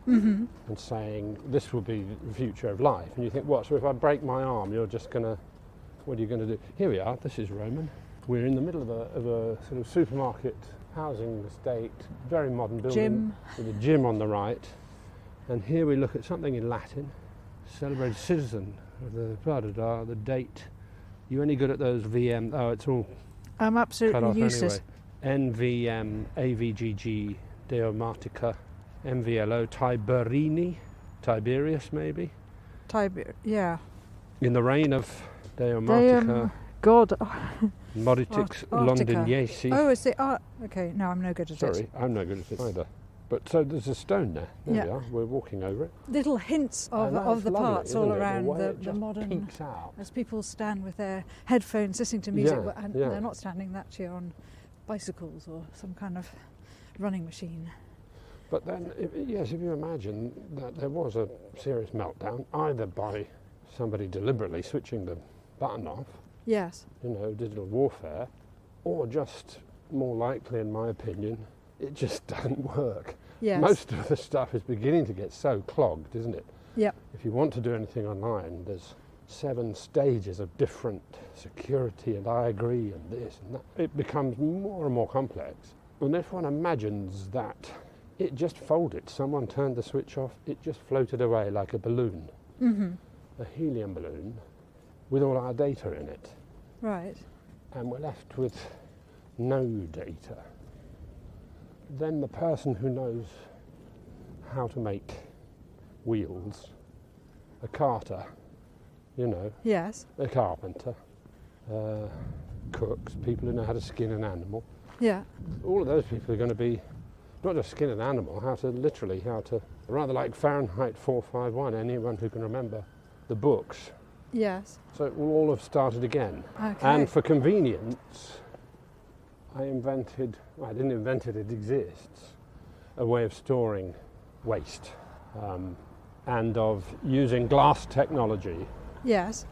and saying, this will be the future of life. And you think, what, so if I break my arm, what are you going to do? Here we are, this is Roman. We're in the middle of a sort of supermarket housing estate, very modern building. Gym. With a gym on the right. And here we look at something in Latin, celebrated citizen of the the date. You any good at those VM? Oh, it's all I'm absolutely useless. Anyway. NVM, AVGG, Deomatica, MVLO, Tiberius maybe? Yeah. In the reign of Deomatica. God. Moritix Londiniensis. Oh, it's the art. Okay, no, I'm no good at it. Sorry, I'm no good at it either. But so there's a stone there. There we are. We're walking over it. Little hints of the lovely, parts all around the modern. Peeks out. As people stand with their headphones listening to music, and yeah. they're not standing actually on bicycles or some kind of running machine. But then, if you imagine that there was a serious meltdown, either by somebody deliberately switching the button off, yes, digital warfare, or just more likely, in my opinion, it just doesn't work. Yes. Most of the stuff is beginning to get so clogged, isn't it? Yep. If you want to do anything online, there's 7 stages of different security, and I agree, and this and that. It becomes more and more complex. And if one imagines that it just folded, someone turned the switch off, it just floated away like a balloon, a helium balloon, with all our data in it. Right. And we're left with no data. Then the person who knows how to make wheels, a carter, Yes. a carpenter, cooks, people who know how to skin an animal. Yeah. All of those people are going to be not just skin an animal, how to, rather like Fahrenheit 451, anyone who can remember the books. Yes. So it will all have started again. Okay. And for convenience, I didn't invent it, it exists, a way of storing waste and of using glass technology. Yes.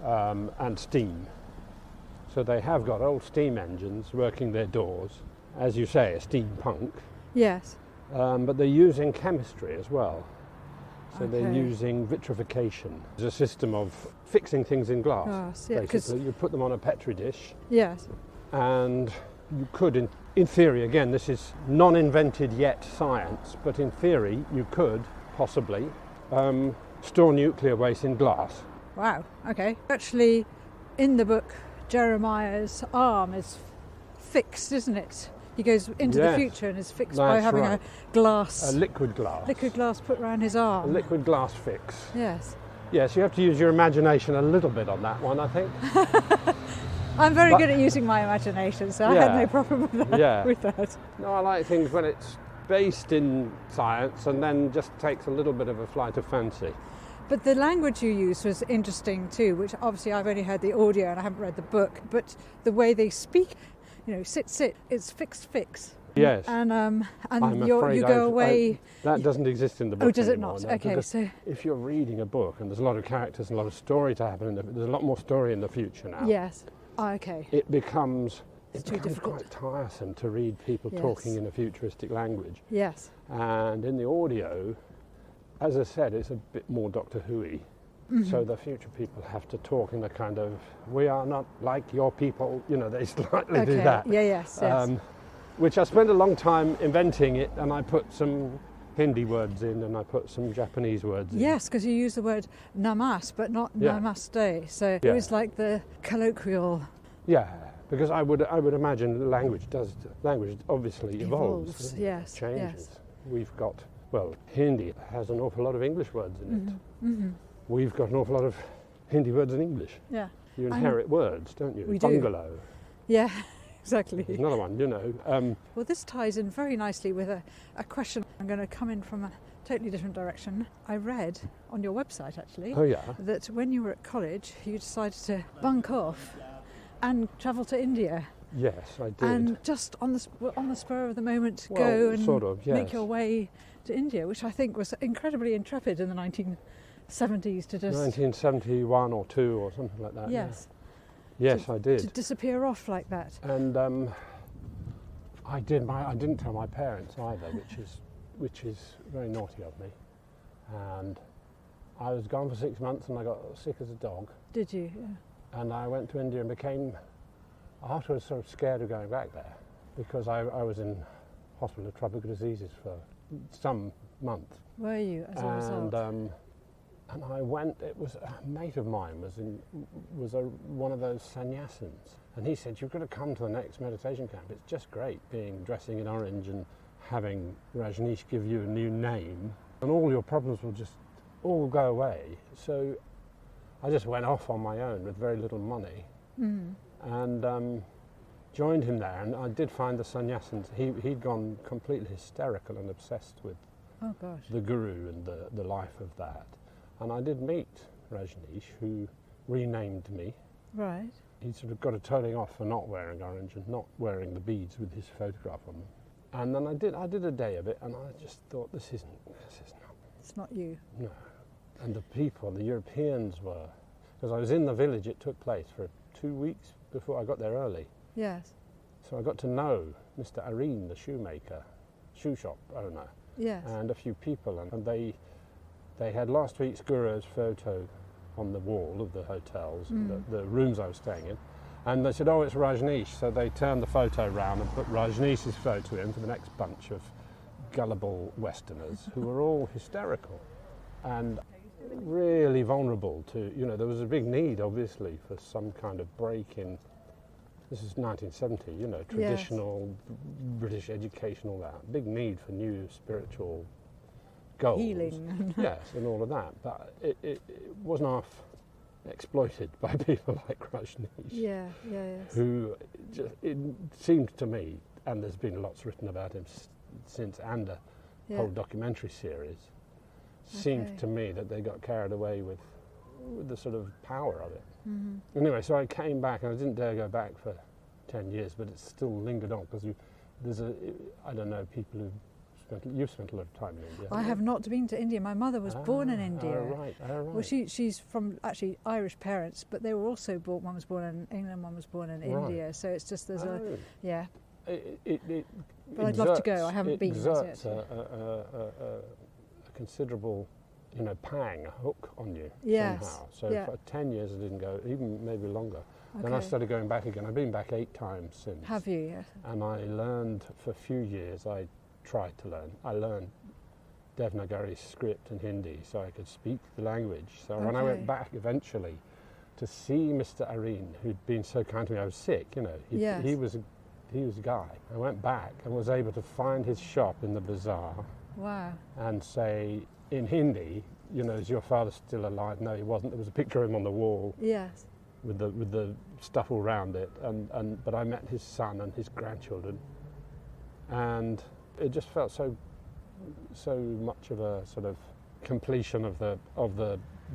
And steam. So they have got old steam engines working their doors, as you say, a steampunk. Yes. But they're using chemistry as well. So Okay. they're using vitrification as a system of fixing things in glass. Yeah, basically, you put them on a petri dish, Yes. and you could, in theory, again, this is non-invented yet science, but in theory, you could possibly store nuclear waste in glass. Wow. Okay. Actually, in the book, Jeremiah's arm is fixed, isn't it? He goes into the future and is fixed by having a glass. A liquid glass. Liquid glass put around his arm. A liquid glass fix. Yes. Yes, you have to use your imagination a little bit on that one, I think. I'm very good at using my imagination, so I had no problem with that. With that. No, I like things when it's based in science and then just takes a little bit of a flight of fancy. But the language you used was interesting too, which obviously I've only heard the audio and I haven't read the book, but the way they speak, sit, it's fix. Yes. And I'm you afraid go away. That doesn't exist in the book. Oh, does it anymore, not? no, Okay, so if you're reading a book and there's a lot of characters and a lot of story to happen, there's a lot more story in the future now. Yes. Oh, okay. It becomes too difficult. quite tiresome to read people talking in a futuristic language. Yes. And in the audio, as I said, it's a bit more Doctor Who-y. So the future people have to talk in the kind of, we are not like your people, they slightly do that. Yes. Which I spent a long time inventing it, and I put some Hindi words in and I put some Japanese words in. Yes, because you use the word namas, but not namaste. So it was like the colloquial. Yeah, because I would imagine language obviously evolves. Yes, changes. yes. We've got, Hindi has an awful lot of English words in it. Mm-hmm. We've got an awful lot of Hindi words in English. Yeah. You inherit words, don't you? We Bungalow. do. Yeah, exactly. There's another one, Well, this ties in very nicely with a question. I'm going to come in from a totally different direction. I read on your website, actually, that when you were at college, you decided to bunk off and travel to India. Yes, I did. And just on the spur of the moment, go and make your way to India, which I think was incredibly intrepid in the 1970s to just... 1971 or 2 or something like that. Yes. Yeah. Yes, I did. To disappear off like that. And I didn't tell my parents either, which is very naughty of me. And I was gone for 6 months and I got sick as a dog. Did you? Yeah. And I went to India and became afterwards sort of scared of going back there, because I was in hospital with tropical diseases for some months. Were you, as a result? And I went. It was a mate of mine was one of those sannyasins, and he said, "You've got to come to the next meditation camp. It's just great dressing in orange and having Rajneesh give you a new name, and all your problems will just all go away." So I just went off on my own with very little money, and joined him there. And I did find the sannyasins. He'd gone completely hysterical and obsessed with the guru and the life of that. And I did meet Rajneesh, who renamed me. Right. He sort of got a toning off for not wearing orange and not wearing the beads with his photograph on them. And then I did a day of it, and I just thought, this is not. It's not you. No. And the people, the Europeans were, because I was in the village. It took place for 2 weeks before I got there early. Yes. So I got to know Mr. Areen, the shoemaker, shoe shop owner. Yes. And a few people, and they had last week's guru's photo on the wall of the hotels, the rooms I was staying in, and they said, "Oh, it's Rajneesh." So they turned the photo round and put Rajneesh's photo in for the next bunch of gullible Westerners who were all hysterical and really vulnerable to, there was a big need, obviously, for some kind of break in. This is 1970, traditional British education, all that. Big need for new spiritual goals. Healing. Yes, and all of that. But it wasn't half exploited by people like Rajneesh. Yes. Who, it seemed to me, and there's been lots written about him since, and a whole documentary series, seemed to me that they got carried away with the sort of power of it. Anyway, so I came back, and I didn't dare go back for 10 years, but it still lingered on, because I don't know, people you've spent a lot of time in India. I have not been to India. My mother was born in India. Oh, right. Well, she's from actually Irish parents, but they were also born. One was born in England, one was born in India. So it's just there's But I'd love to go. I haven't been yet. It exerts a considerable, pang, a hook on you somehow. So for 10 years I didn't go, even maybe longer. Okay. Then I started going back again. I've been back 8 times since. Have you? Yes. And I learned for a few years. I learned Devanagari script and Hindi, so I could speak the language. So when I went back eventually to see Mr. Areen, who'd been so kind to me, I was sick, he was a guy. I went back and was able to find his shop in the bazaar. Wow. And say in Hindi, is your father still alive? No, he wasn't. There was a picture of him on the wall. Yes. With the stuff all around it, but I met his son and his grandchildren, and it just felt so much of a sort of completion of the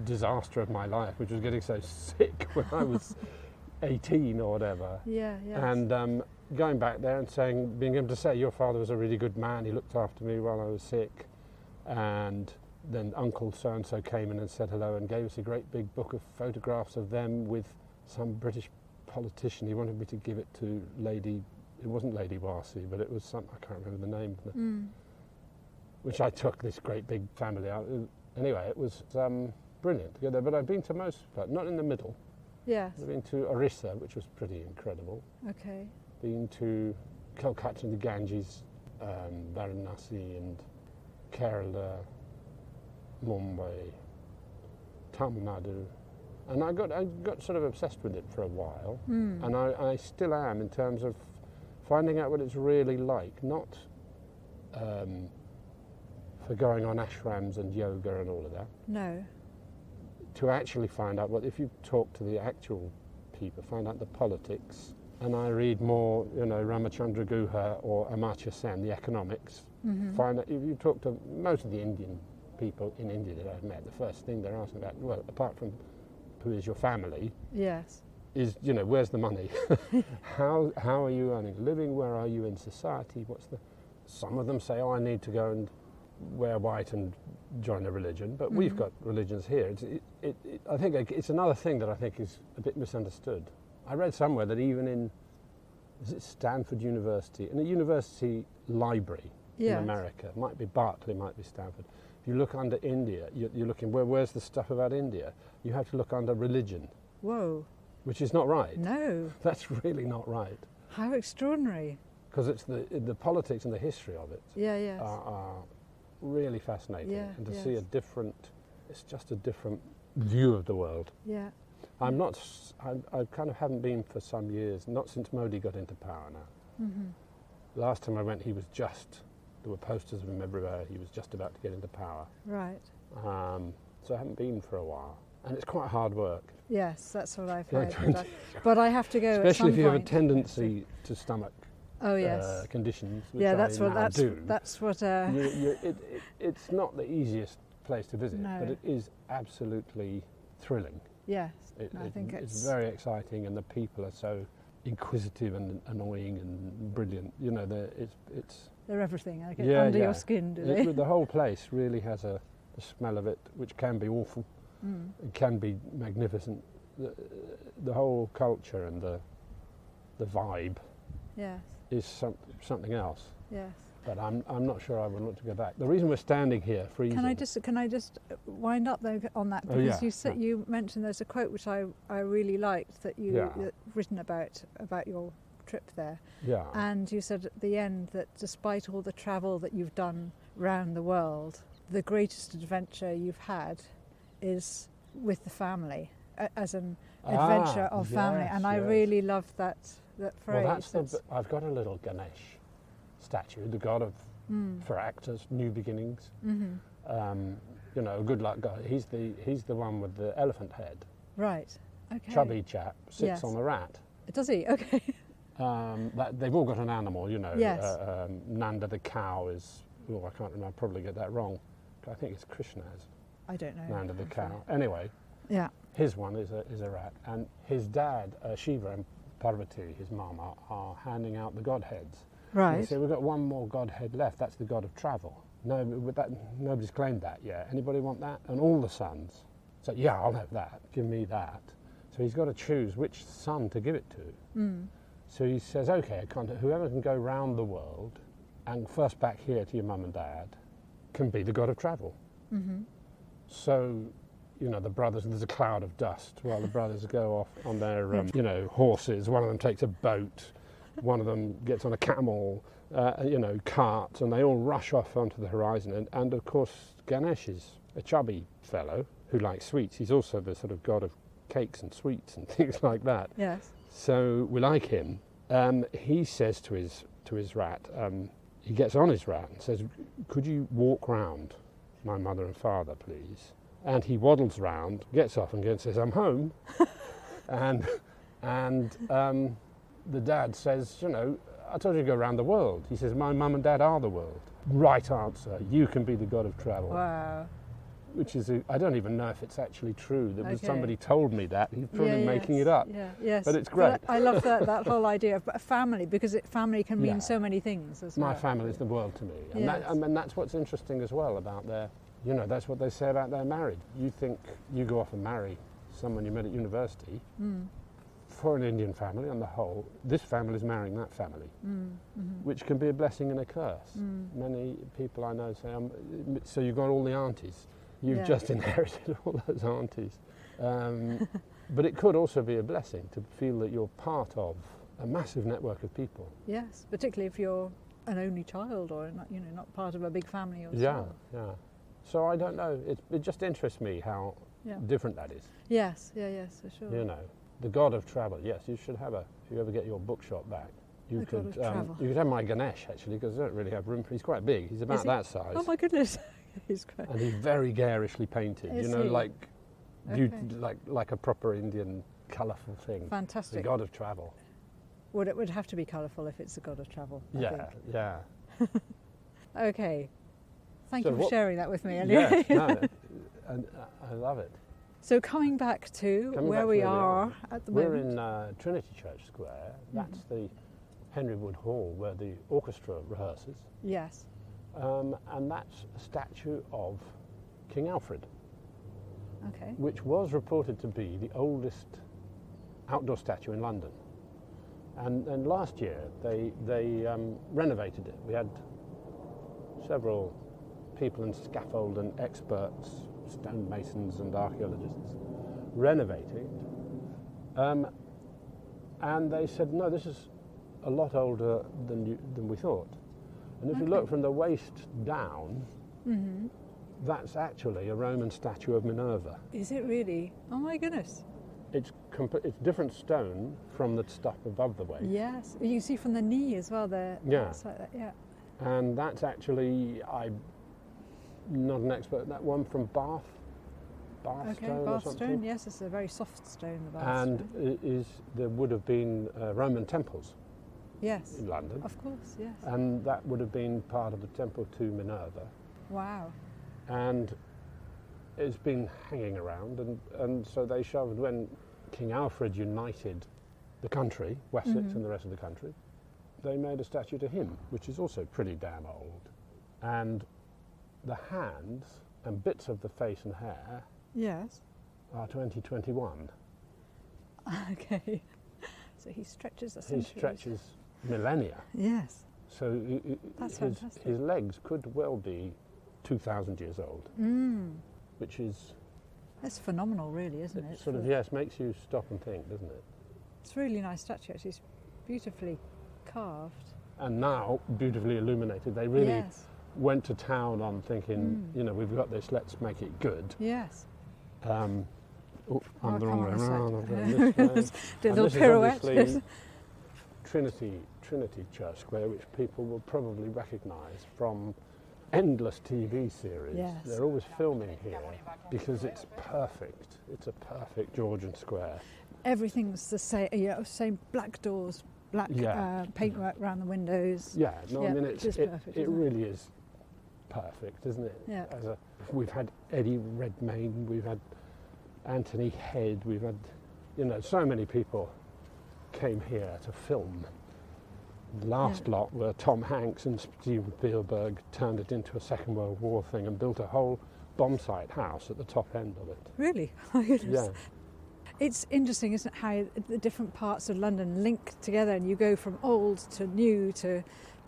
disaster of my life, which was getting so sick when I was 18 or whatever. Yeah. And going back there and being able to say, your father was a really good man. He looked after me while I was sick, and then Uncle so-and-so came in and said hello and gave us a great big book of photographs of them with some British politician. He wanted me to give it to it wasn't Lady Warsi, but it was I can't remember the name, which I took this great big family out. Anyway, it was brilliant to go there. But I've been to most, but not in the middle. Yes. I've been to Orissa, which was pretty incredible. Okay. Been to Calcutta and the Ganges, Varanasi and Kerala, Mumbai, Tamil Nadu. And I got sort of obsessed with it for a while. And I still am, in terms of finding out what it's really like, not for going on ashrams and yoga and all of that. No. To actually find out what, if you talk to the actual people, find out the politics. And I read more, Ramachandra Guha or Amartya Sen, the economics. Find out, if you talk to most of the Indian people in India that I've met, the first thing they're asking about, well, apart from who is your family, yes, is, where's the money? How are you earning a living? Where are you in society? Some of them say, I need to go and wear white and join a religion, but we've got religions here. I think it's another thing that I think is a bit misunderstood. I read somewhere that even in, is it Stanford University, in a university library in America, it might be Berkeley, might be Stanford, if you look under India, you're looking, where's the stuff about India? You have to look under religion. Whoa. Which is not right. No. That's really not right. How extraordinary. Because it's the politics and the history of it are really fascinating. Yeah, and to see it's just a different view of the world. Yeah. I kind of haven't been for some years, not since Modi got into power now. Last time I went, there were posters of him everywhere, he was just about to get into power. Right. So I haven't been for a while. And it's quite hard work. Yes, that's what I've heard. But I have to go especially at some if you have a point. tendency to stomach conditions. conditions, which That's what. It's not the easiest place to visit, No. but it is absolutely thrilling. Yes, I think it's very exciting, and the people are so inquisitive and annoying and brilliant. they're everything. I get under your skin, do they? The whole place really has the smell of it, which can be awful. It can be magnificent. The whole culture and the vibe is something else. Yes. But I'm not sure I would want to go back. The reason we're standing here freezing. Can I just wind up though on that, because you mentioned there's a quote which I really liked that you written about your trip there. Yeah. And you said at the end that despite all the travel that you've done round the world, the greatest adventure you've had is with the family, as an adventure of family. And I really love that phrase. Well, I've got a little Ganesh statue, the god of for actors, new beginnings. Good luck God. He's the one with the elephant head. Right. Okay. Chubby chap sits on a rat. Does he? Okay. They've all got an animal, Yes. Nanda the cow is. Oh, I can't remember. I'll probably get that wrong. I think it's Krishna's. I don't know. Nanda the cow. Anyway. Yeah. His one is a rat, and his dad, Shiva, and Parvati, his mum, are handing out the godheads. Right. They say, we've got one more godhead left, that's the god of travel. No, nobody's claimed that yet. Anybody want that? And all the sons say, yeah, I'll have that, give me that. So he's got to choose which son to give it to. So he says, okay, whoever can go round the world and first back here to your mum and dad can be the god of travel. So, the brothers, there's a cloud of dust while the brothers go off on their, horses. One of them takes a boat, one of them gets on a camel, carts, and they all rush off onto the horizon. And of course, Ganesh is a chubby fellow who likes sweets. He's also the sort of god of cakes and sweets and things like that. Yes. So we like him. He says to his rat, he gets on his rat and says, could you walk round my mother and father, please? And he waddles round, gets off and says, I'm home. and the dad says, I told you to go around the world. He says, my mum and dad are the world. Right answer, you can be the god of travel. Wow. Which is, I don't even know if it's actually true. Somebody told me that. He's probably making it up. Yeah, yes. But it's great. But I love that whole idea of a family, because family can mean so many things as well. My family is the world to me. And that's what's interesting as well about that's what they say about their marriage. You think you go off and marry someone you met at university. For an Indian family on the whole, this family is marrying that family, which can be a blessing and a curse. Many people I know say, so you've got all the aunties. You've just inherited all those aunties. But it could also be a blessing to feel that you're part of a massive network of people. Yes, particularly if you're an only child or not, not part of a big family or so. Yeah. So I don't know. It just interests me how different that is. Yes, for sure. The god of travel. Yes, you should have if you ever get your bookshop back. You could have my Ganesh actually, because I don't really have room for. He's quite big. He's about that size. Oh my goodness, he's great. And he's very garishly painted. Is he? like a proper Indian colourful thing. Fantastic. The god of travel. Well, it would have to be colourful if it's the god of travel. I think. Yeah. Okay. Thank you for sharing that with me, anyway. Yes, and I love it. So coming back to where we are at the moment. We're in Trinity Church Square. That's the Henry Wood Hall where the orchestra rehearses. Yes. And that's a statue of King Alfred. Okay. Which was reported to be the oldest outdoor statue in London. And last year they renovated it. We had several people in scaffold and experts, stonemasons and archaeologists, renovating it. And they said, no, this is a lot older than we thought. And if you look from the waist down, that's actually a Roman statue of Minerva. Is it really? Oh my goodness. It's different stone from the stuff above the waist. Yes, you can see from the knee as well there. Yeah. It's like that, yeah. And that's actually, I'm not an expert, that one from Bath stone or something. Bath stone, yes, it's a very soft stone, the Bath stone. And there would have been Roman temples. Yes. In London. Of course, yes. And that would have been part of the temple to Minerva. Wow. And it's been hanging around, and so they shoved, when King Alfred united the country, Wessex and the rest of the country, they made a statue to him, which is also pretty damn old. And the hands and bits of the face and hair are 2021. Okay. So he stretches a century. He stretches millennia. Yes. So his legs could well be 2,000 years old. Which is... That's phenomenal, really, isn't it? Sort of, makes you stop and think, doesn't it? It's a really nice statue, actually. It's beautifully carved. And now, beautifully illuminated. They really went to town on thinking, we've got this, let's make it good. Yes. I'm the wrong way around. Do a little pirouette. Trinity Church Square, which people will probably recognise from endless TV series. Yes. They're always filming here because it's perfect. It's a perfect Georgian square. Everything's the same, same black doors, black paintwork around the windows. Yeah, no, I mean it's perfect. It really is perfect, isn't it? Yeah. We've had Eddie Redmayne, we've had Anthony Head, we've had, so many people came here to film. The last lot were Tom Hanks and Steven Spielberg turned it into a Second World War thing and built a whole bomb site house at the top end of it. Really? Oh my goodness. Yeah. It's interesting, isn't it, how the different parts of London link together and you go from old to new to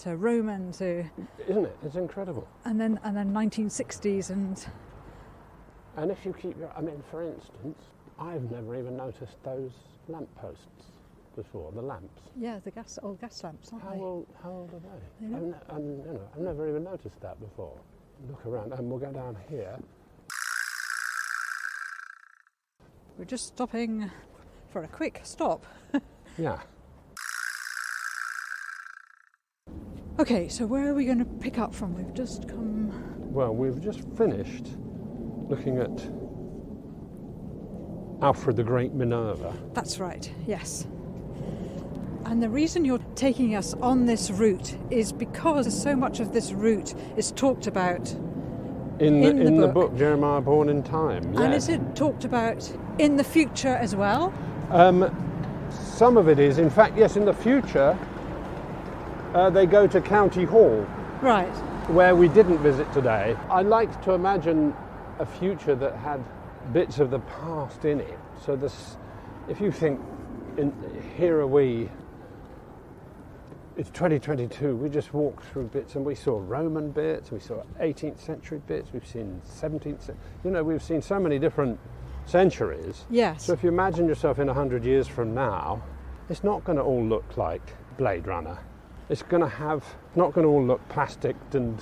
Roman to... Isn't it? It's incredible. And then 1960s and... And if you keep for instance, I've never even noticed those lampposts before, the lamps. Yeah, the old gas lamps, aren't they? How old are they? I've never even noticed that before. Look around, and we'll go down here. We're just stopping for a quick stop. Yeah. Okay, so where are we going to pick up from? We've just come... Well, we've just finished looking at Alfred the Great Minerva. That's right, yes. And the reason you're taking us on this route is because so much of this route is talked about in the book Jeremiah Bourne In Time. Yes. And is it talked about in the future as well? Some of it is. In fact, yes, in the future they go to County Hall. Right. Where we didn't visit today. I like to imagine a future that had bits of the past in it. So if you think, here are we it's 2022. We just walked through bits and we saw Roman bits, we saw 18th century bits, we've seen 17th century. You know, we've seen so many different centuries. Yes. So if you imagine yourself in 100 years from now, it's not going to all look like Blade Runner. It's not going to all look plasticed, and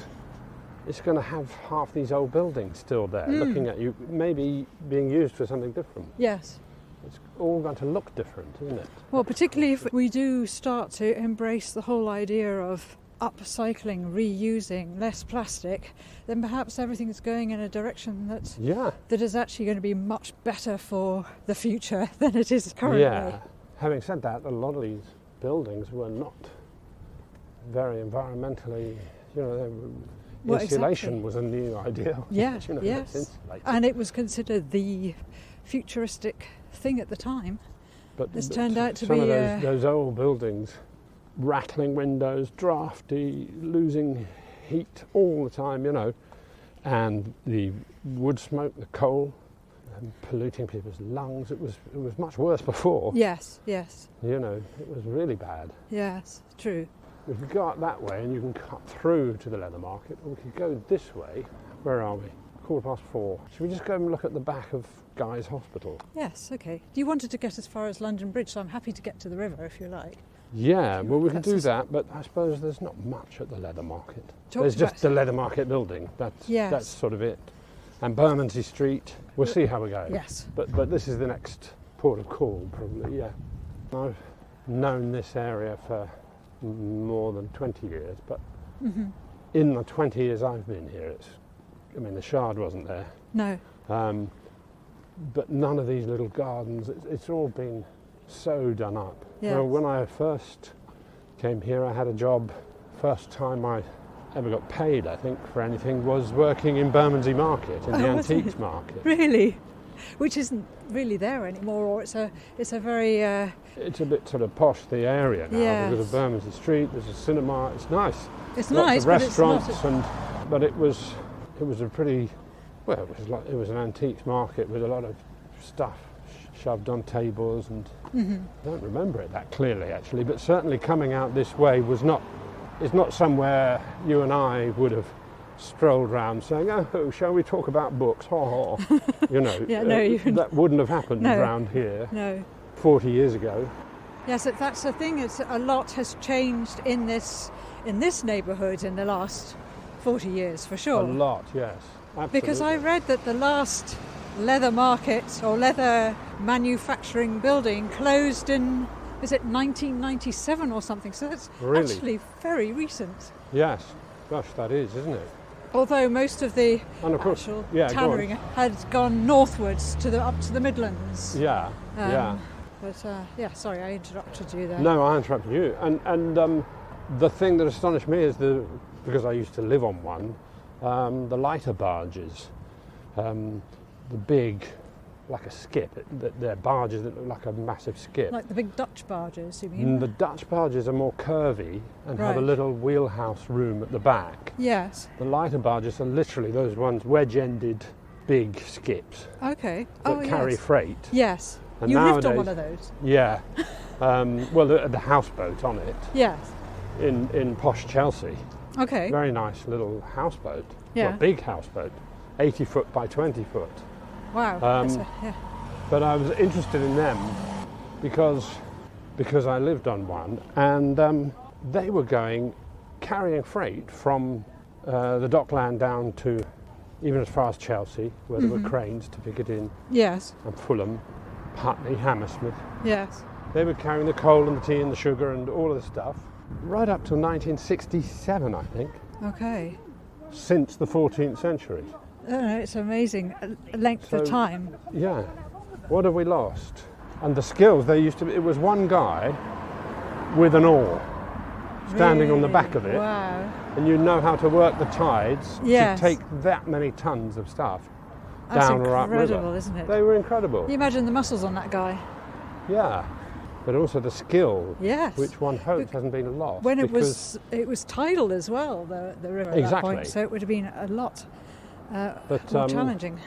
it's going to have half these old buildings still there, looking at you, maybe being used for something different. Yes. It's all going to look different, isn't it? Well, particularly if we do start to embrace the whole idea of upcycling, reusing, less plastic, then perhaps everything's going in a direction that is actually going to be much better for the future than it is currently. Yeah. Having said that, a lot of these buildings were not very environmentally, insulation was a new idea. Yeah, yes. And it was considered the futuristic thing at the time. But it's turned out to be... Some of those old buildings, rattling windows, drafty, losing heat all the time, and the wood smoke, the coal, polluting people's lungs. It was much worse before. Yes. It was really bad. Yes, true. We could go up that way and you can cut through to the leather market, or we could go this way. Where are we? 4:15. Should we just go and look at the back of Guy's Hospital? Yes, okay. You wanted to get as far as London Bridge, so I'm happy to get to the river if you like. Yeah, well, we can do that, but I suppose there's not much at the leather market. There's just the leather market building. That's sort of it. And Bermondsey Street. We'll see how we go. Yes. But this is the next port of call, probably, yeah. I've known this area for more than 20 years, but in the 20 years I've been here, the Shard wasn't there. No. But none of these little gardens, it's all been so done up. Yes. Well, when I first came here, I had a job. First time I ever got paid, I think, for anything was working in Bermondsey Market, in the antiques market. Really? Which isn't really there anymore, or it's a very... It's a bit sort of posh, the area now, because of Bermondsey Street. There's a cinema. It's nice. It's lots nice, of restaurants, but it's not... but it was a pretty... Well, it was an antiques market with a lot of stuff shoved on tables, and I don't remember it that clearly, actually, but certainly coming out this way is not somewhere you and I would have strolled round saying, "Oh, shall we talk about books?" Ha ha. That wouldn't have happened around here 40 years ago. Yes, that's the thing. A lot has changed in this neighbourhood in the last 40 years, for sure. A lot, yes. Absolutely. Because I read that the last leather market or leather manufacturing building closed in, is it 1997 or something? So that's actually very recent. Yes, gosh, that is, isn't it? Although most of the actual tannering had gone northwards up to the Midlands. Yeah. But sorry, I interrupted you there. No, I interrupted you. And the thing that astonished me is because I used to live on one, the lighter barges, the big, like a skip. They're barges that look like a massive skip. Like the big Dutch barges, you mean? The Dutch barges are more curvy and have a little wheelhouse room at the back. Yes. The lighter barges are literally those ones, wedge-ended, big skips. Okay. That carry freight. Yes. And you nowadays, lived on one of those? Yeah. The houseboat on it. Yes. In posh Chelsea. Okay. Very nice little houseboat. Yeah. Well, big houseboat. 80 foot by 20 foot. Wow. But I was interested in them because I lived on one, and they were carrying freight from the dockland down to even as far as Chelsea, where there were cranes to pick it in. Yes. And Fulham, Putney, Hammersmith. Yes. They were carrying the coal and the tea and the sugar and all of the stuff right up till 1967, I think. Okay. Since the 14th century. It's amazing length of time. Yeah. What have we lost? And the skills it was one guy with an oar standing on the back of it. Wow. And you know how to work the tides to take that many tons of stuff down or up river. That's incredible, isn't it? They were incredible. Can you imagine the muscles on that guy? Yeah. But also the skill, yes, which one hopes hasn't been lost. When it was tidal as well, the river at that point, so it would have been a lot more challenging.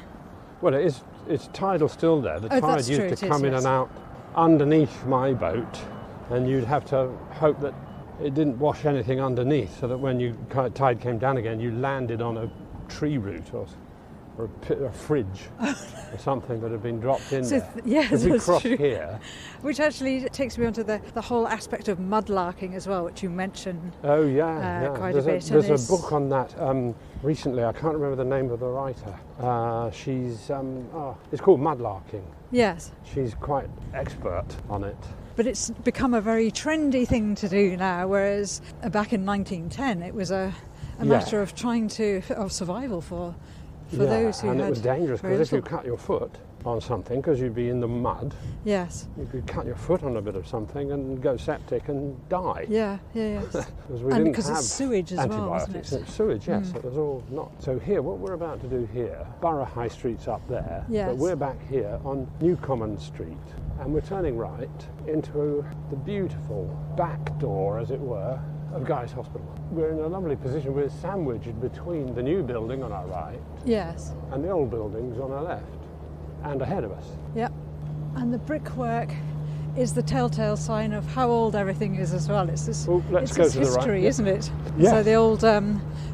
Well, it's tidal still there. The tide used to come in and out underneath my boat, and you'd have to hope that it didn't wash anything underneath, so that when tide came down again, you landed on a tree root or a fridge or something that had been dropped in there. Yes, if we that's cross true. here. Which actually takes me onto the whole aspect of mudlarking as well, which you mentioned. Oh yeah, quite there's a bit. There's a book on that recently. I can't remember the name of the writer. She's it's called Mudlarking. Yes. She's quite expert on it. But it's become a very trendy thing to do now, whereas back in 1910 it was a matter of of survival for those who and had. It was dangerous very because if you little. cut your foot on something, because you'd be in the mud, Yes. you could cut your foot on a bit of something and go septic and die. Yeah. Because we And didn't because have it's sewage as well, antibiotics. isn't it? It's sewage, yes. It was all not. So here, what we're about to do here, Borough High Street's up there, Yes. but we're back here on New Common Street, and we're turning right into the beautiful back door, as it were, of Guy's Hospital. We're in a lovely position. We're sandwiched between the new building on our right Yes. and the old buildings on our left, and ahead of us. Yep. And the brickwork is the telltale sign of how old everything is as well. It's this, Let's it's go this to the right. history, Yep. isn't it? Yes. So the old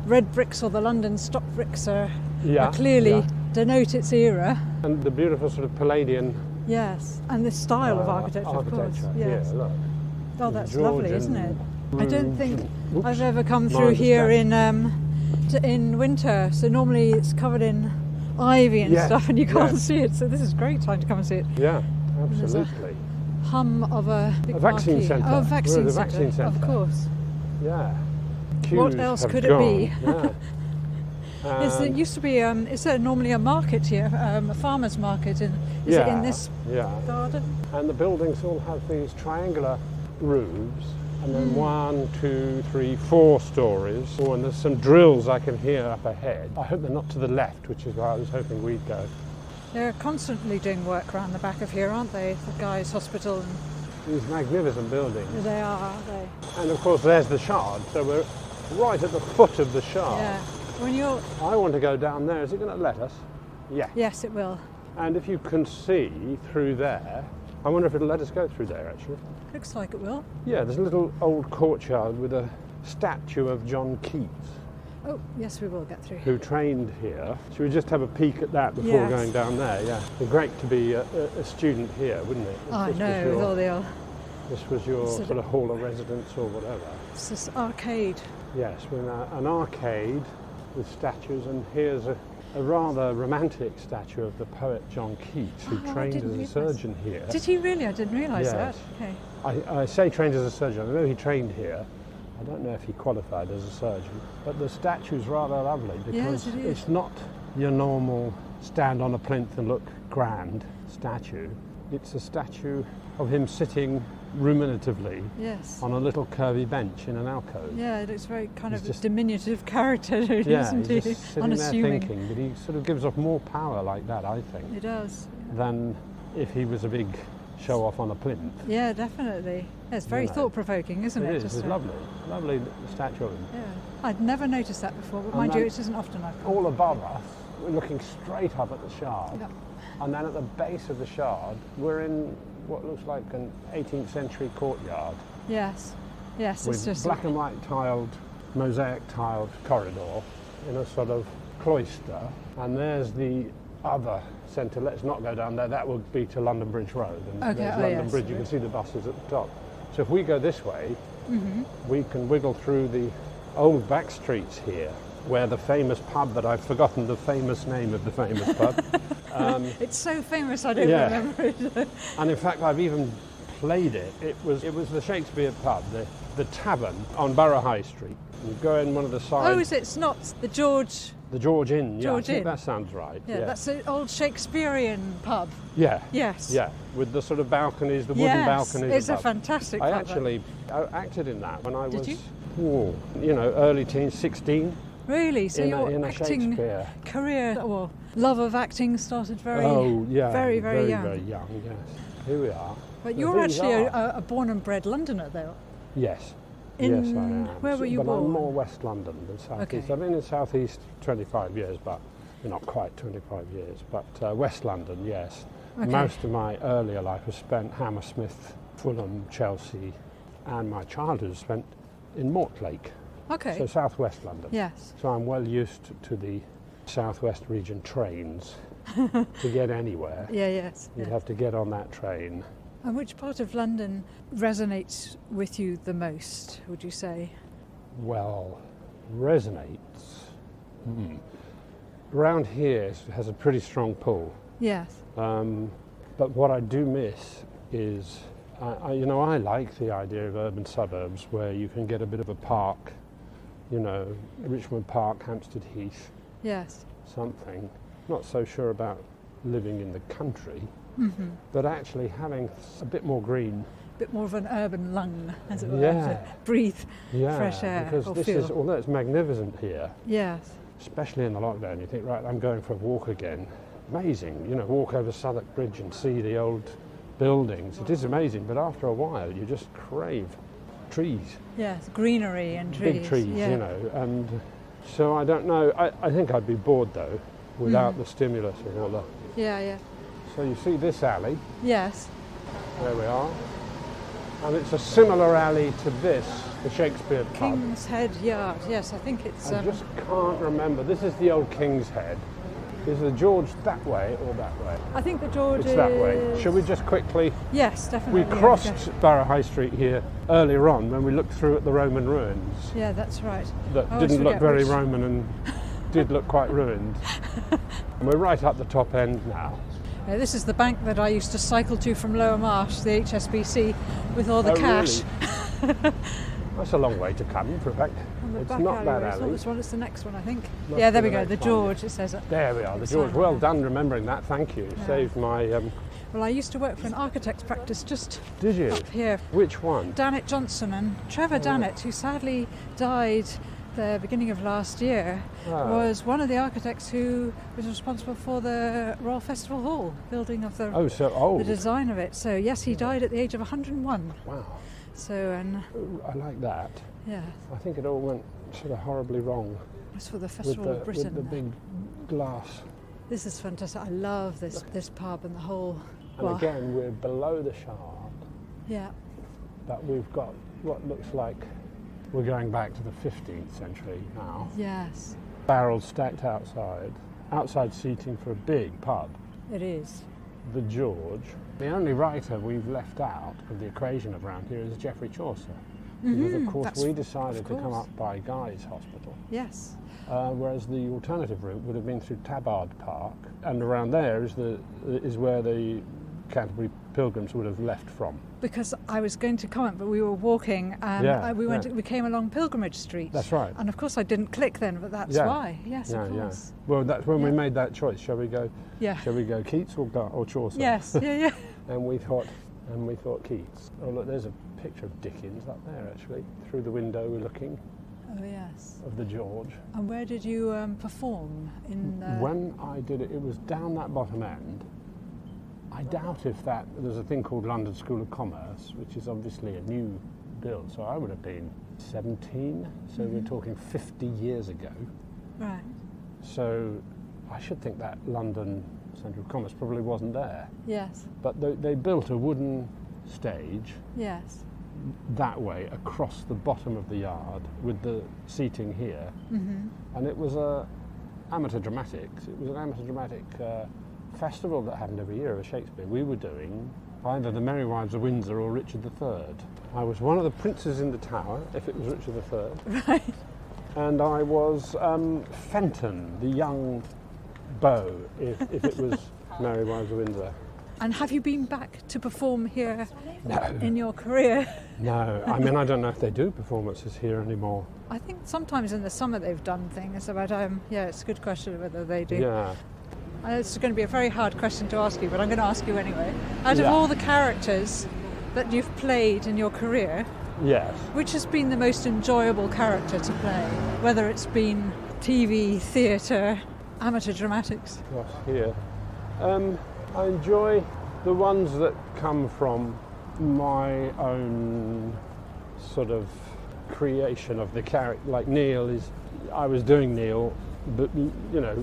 red bricks or the London stock bricks are Yeah, clearly yeah. denote its era. And the beautiful sort of Palladian Yes, and this style of architecture, of course. Yes. Here, look. Oh, that's George lovely, and isn't it? I don't think Oops. I've ever come My through here understanding. in winter. So normally it's covered in ivy and Yeah, stuff, and you can't yeah. see it. So this is a great time to come and see it. Yeah, There's a absolutely. hum of a big A vaccine marquee. centre. Oh, a We're at vaccine the centre. vaccine centre. Of course. Yeah. What Queues else have could it gone. be? Yeah. It used to be. Is there normally a market here, a farmer's market? Is it in this garden? And the buildings all have these triangular roofs, and then 1, 2, 3, 4 stories. Oh, and there's some drills I can hear up ahead. I hope they're not to the left, which is where I was hoping we'd go. They're constantly doing work around the back of here, aren't they? The Guy's Hospital. And These magnificent buildings. they are, aren't they? And of course there's the Shard, so we're right at the foot of the Shard. Yeah. When you're. I want to go down there. Is it going to let us? Yeah. Yes, it will. And if you can see through there, I wonder if it'll let us go through there actually. Looks like it will. Yeah, there's a little old courtyard with a statue of John Keats, Oh, yes, we will get through. who trained here. Should we just have a peek at that before Yes. going down there? Yeah. It'd be great to be a student here, wouldn't it? If I this was know, with all the This was your sort sort of hall of residence or whatever. it's this arcade. Yes, we're in an arcade with statues, and here's a rather romantic statue of the poet John Keats, who Oh, I trained didn't as a realise. surgeon here. Did he really? I didn't realise that. Yes. Okay. I say trained as a surgeon. I know he trained here. I don't know if he qualified as a surgeon, but the statue's rather lovely because Yes, it is. it's not your normal stand on a plinth and look grand statue. It's a statue of him sitting ruminatively Yes. on a little curvy bench in an alcove. Yeah, it looks very kind He's of just- diminutive character, isn't he's he? just sitting Unassuming. there thinking, but he sort of gives off more power like that, I think, It does. than if he was a big show-off on a plinth. Yeah, definitely. Yeah, it's very You know. thought-provoking, isn't it? It is, Just it's a- lovely, lovely statue of him. Yeah. I'd never noticed that before, but And mind you, then it isn't often I've all above us, we're looking straight up at the Shard, Yeah. and then at the base of the Shard, we're in what looks like an 18th century courtyard Yes. Yes, it's with just black and white tiled, mosaic tiled corridor in a sort of cloister, and there's the other centre. Let's not go down there, that would be to London Bridge Road, and Okay, there's oh, London yes. Bridge, you can see the buses at the top. So if we go this way, Mm-hmm. we can wiggle through the old backstreets here, where the famous pub that I've forgotten the famous name of the famous pub. It's so famous I don't Yeah. remember it. And in fact, I've even played it. It was the Shakespeare pub, the tavern on Borough High Street. You go in one of the sides. Oh, is it? It's not the George. The George Inn. Yeah, George I think Inn. that sounds right. Yeah, that's an old Shakespearean pub. Yeah. Yes. Yeah, with the sort of balconies, the wooden Yes, balconies. it's a above. fantastic I pub. actually acted in that when I Did was, you? early teens, 16. Really? So your in a acting Shakespeare. career or love of acting started very, very, very young. Very young, yes. Here we are. But Now, you're these actually are- a born and bred Londoner, though. Yes. In- Yes, I am. where were you but born? I'm more West London than South East. Okay. I've been in South East 25 years, but not quite 25 years. But West London, yes. Okay. Most of my earlier life was spent Hammersmith, Fulham, Chelsea, and my childhood was spent in Mortlake, Okay. so southwest London. Yes. So I'm well used to the southwest region trains. To get anywhere, Yes. you'd have to get on that train. And which part of London resonates with you the most, would you say? Well, resonates. Around here has a pretty strong pull. Yes. But what I do miss is, I like the idea of urban suburbs where you can get a bit of a park, Richmond Park, Hampstead Heath, Yes. something. Not so sure about living in the country, but actually having a bit more green. A bit more of an urban lung, as it were, Yeah. to breathe fresh air because or this feel. is, although it's magnificent here, Yes. especially in the lockdown, you think, right, I'm going for a walk again. Amazing, walk over Southwark Bridge and see the old buildings. It is amazing, but after a while you just crave trees. Yes, greenery and trees. Big trees, yeah. and so I don't know, I think I'd be bored though, without the stimulus of all the... Yeah. So you see this alley, Yes. there we are, and it's a similar alley to this, the Shakespeare pub. King's Head Yard. Yes, I think it's... I just can't remember. This is the old King's Head. Is the George that way or that way? I think the George It's is... that way. Shall we just quickly... Yes, definitely. We crossed Borough High Street here earlier on when we looked through at the Roman ruins. Yeah, that's right. That I always didn't look forget very which- Roman and did look quite ruined. And we're right up the top end now. This is the bank that I used to cycle to from Lower Marsh, the HSBC, with all the cash. Really? That's a long way to come, for a fact. On the It's back not that alleyway. It's not alley. this one, it's the next one, I think. Must Yeah, be there we the go, next the one, George, it says it. There we are, the It's George. on Well there. done remembering that, thank you. Yeah. Saved my... Well, I used to work for an architect's practice just Did you? up here. Which one? Dannett Johnson and Trevor Dannett, who sadly died the beginning of last year, was one of the architects who was responsible for the Royal Festival Hall, building of the, Oh, so old. the design of it. So yes, he died at the age of 101. Wow. So, and I like that. yeah, I think it all went sort of horribly wrong it was for the with Festival of Britain. the big glass. This is fantastic. I love this pub and the whole... And well, again, we're below the Shard, yeah, but we've got what looks like we're going back to the 15th century now. yes, Barrels stacked outside. Outside seating for a big pub. it is. The George. The only writer we've left out of the equation around here is Geoffrey Chaucer. Because of course that's- we decided to of come course. up by Guy's Hospital. Yes, Whereas the alternative route would have been through Tabard Park, and around there is where the Canterbury pilgrims would have left from. because I was going to comment, but we were walking and Yeah, we came along Pilgrimage Street. That's right. And of course I didn't click then, but that's Yeah. why. Yes, of course. Well, that's when we Yeah. made that choice. Shall we go Yeah. Keats or Chaucer? Yes, yeah. And we thought Keats. Oh look, there's a picture of Dickens up there actually. Through the window we're looking Oh yes. of the George. And where did you perform in? When I did it, it was down that bottom end. I doubt if there's a thing called London School of Commerce, which is obviously a new build. So I would have been 17. So we're talking 50 years ago. Right. So I should think that London Centre of Commerce probably wasn't there. Yes. But they built a wooden stage Yes. that way across the bottom of the yard with the seating here. Mm-hmm. And it was amateur dramatics. It was an amateur dramatic festival that happened every year of Shakespeare. We were doing either The Merry Wives of Windsor or Richard III. I was one of the princes in the tower, if it was Richard III. Right. And I was Fenton, the young beau, if it was Merry Wives of Windsor. And have you been back to perform here No. in your career? No, I mean, I don't know if they do performances here anymore. I think sometimes in the summer they've done things, but yeah, it's a good question whether they do. Yeah. It's going to be a very hard question to ask you, but I'm going to ask you anyway. Out of Yeah. all the characters that you've played in your career, Yes. which has been the most enjoyable character to play? Whether it's been TV, theatre, amateur dramatics? Gosh, here. I enjoy the ones that come from my own sort of creation of the character. Like I was doing Neil, but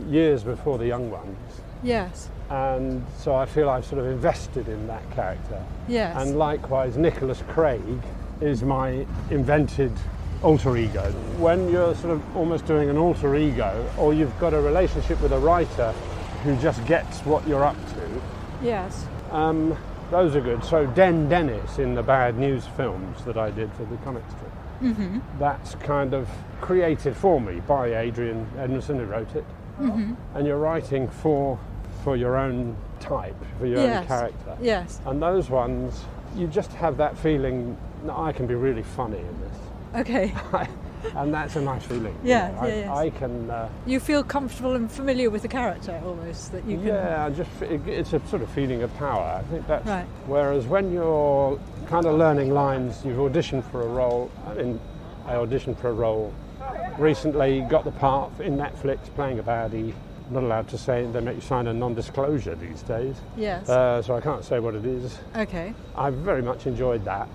years before the young ones. Yes. And so I feel I've sort of invested in that character. Yes. And likewise, Nicholas Craig is my invented alter ego. When you're sort of almost doing an alter ego, or you've got a relationship with a writer who just gets what you're up to. Yes. Those are good. So Dennis in the Bad News films that I did for the comic strip, that's kind of created for me by Adrian Edmondson, who wrote it. And you're writing for your own type, for your own character. Yes. And those ones, you just have that feeling that I can be really funny in this. Okay. And that's a nice feeling. Yeah, I can... you feel comfortable and familiar with the character, almost, that you can... Yeah, it's a sort of feeling of power. I think that's... Right. Whereas when you're kind of learning lines, you've auditioned for a role. I auditioned for a role recently, got the part in Netflix, playing a baddie. Not allowed to say, they make you sign a non-disclosure these days. Yes. So I can't say what it is. Okay. I very much enjoyed that.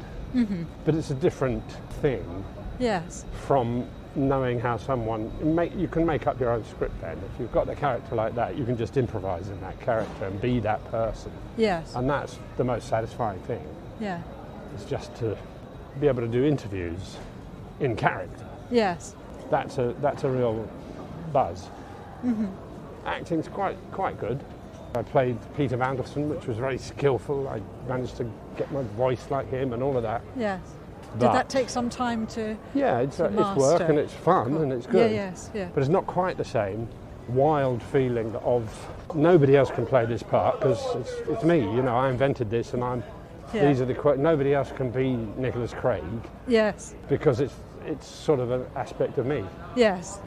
But it's a different thing. Yes. From knowing how you can make up your own script then. If you've got a character like that, you can just improvise in that character and be that person. Yes. And that's the most satisfying thing. Yeah. It's just to be able to do interviews in character. Yes. That's a real buzz. Acting's quite good. I played Peter Mandelson, which was very skillful. I managed to get my voice like him and all of that. Yes. Did that take some time to it's work master? and it's fun and it's good. Yeah. But it's not quite the same wild feeling of nobody else can play this part because it's me. I invented this and these are the nobody else can be Nicholas Craig. Yes. Because it's sort of an aspect of me. Yes.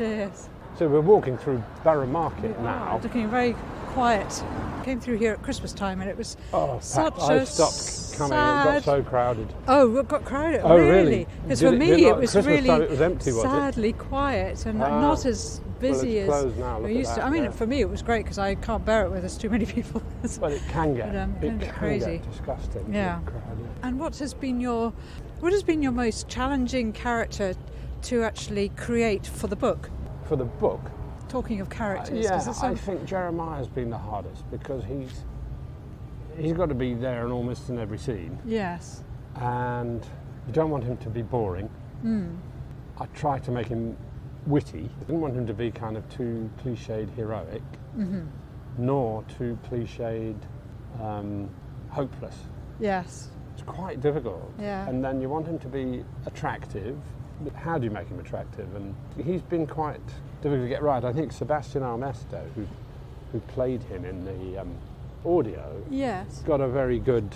So we're walking through Borough Market now. Looking very quiet. Came through here at Christmas time and it was such I a stopped coming. sad... It got so crowded. Oh, it got crowded. Oh, really? Because for me it was Christmas really time it was empty, was sadly quiet and not as busy it's closed now. we used to. I mean, for me it was great because I can't bear it where there's too many people. But it can get, crazy. Get disgusting. Yeah. And what has been your most challenging character to actually create for the book? For the book? Talking of characters. I think Jeremiah's been the hardest because he's got to be there in almost in every scene. Yes. And you don't want him to be boring. I try to make him witty. I didn't want him to be kind of too cliched heroic, nor too cliched hopeless. Yes. It's quite difficult. Yeah. And then you want him to be attractive. How do you make him attractive? And he's been quite difficult to get right. I think Sebastian Armesto, who played him in the audio, got a very good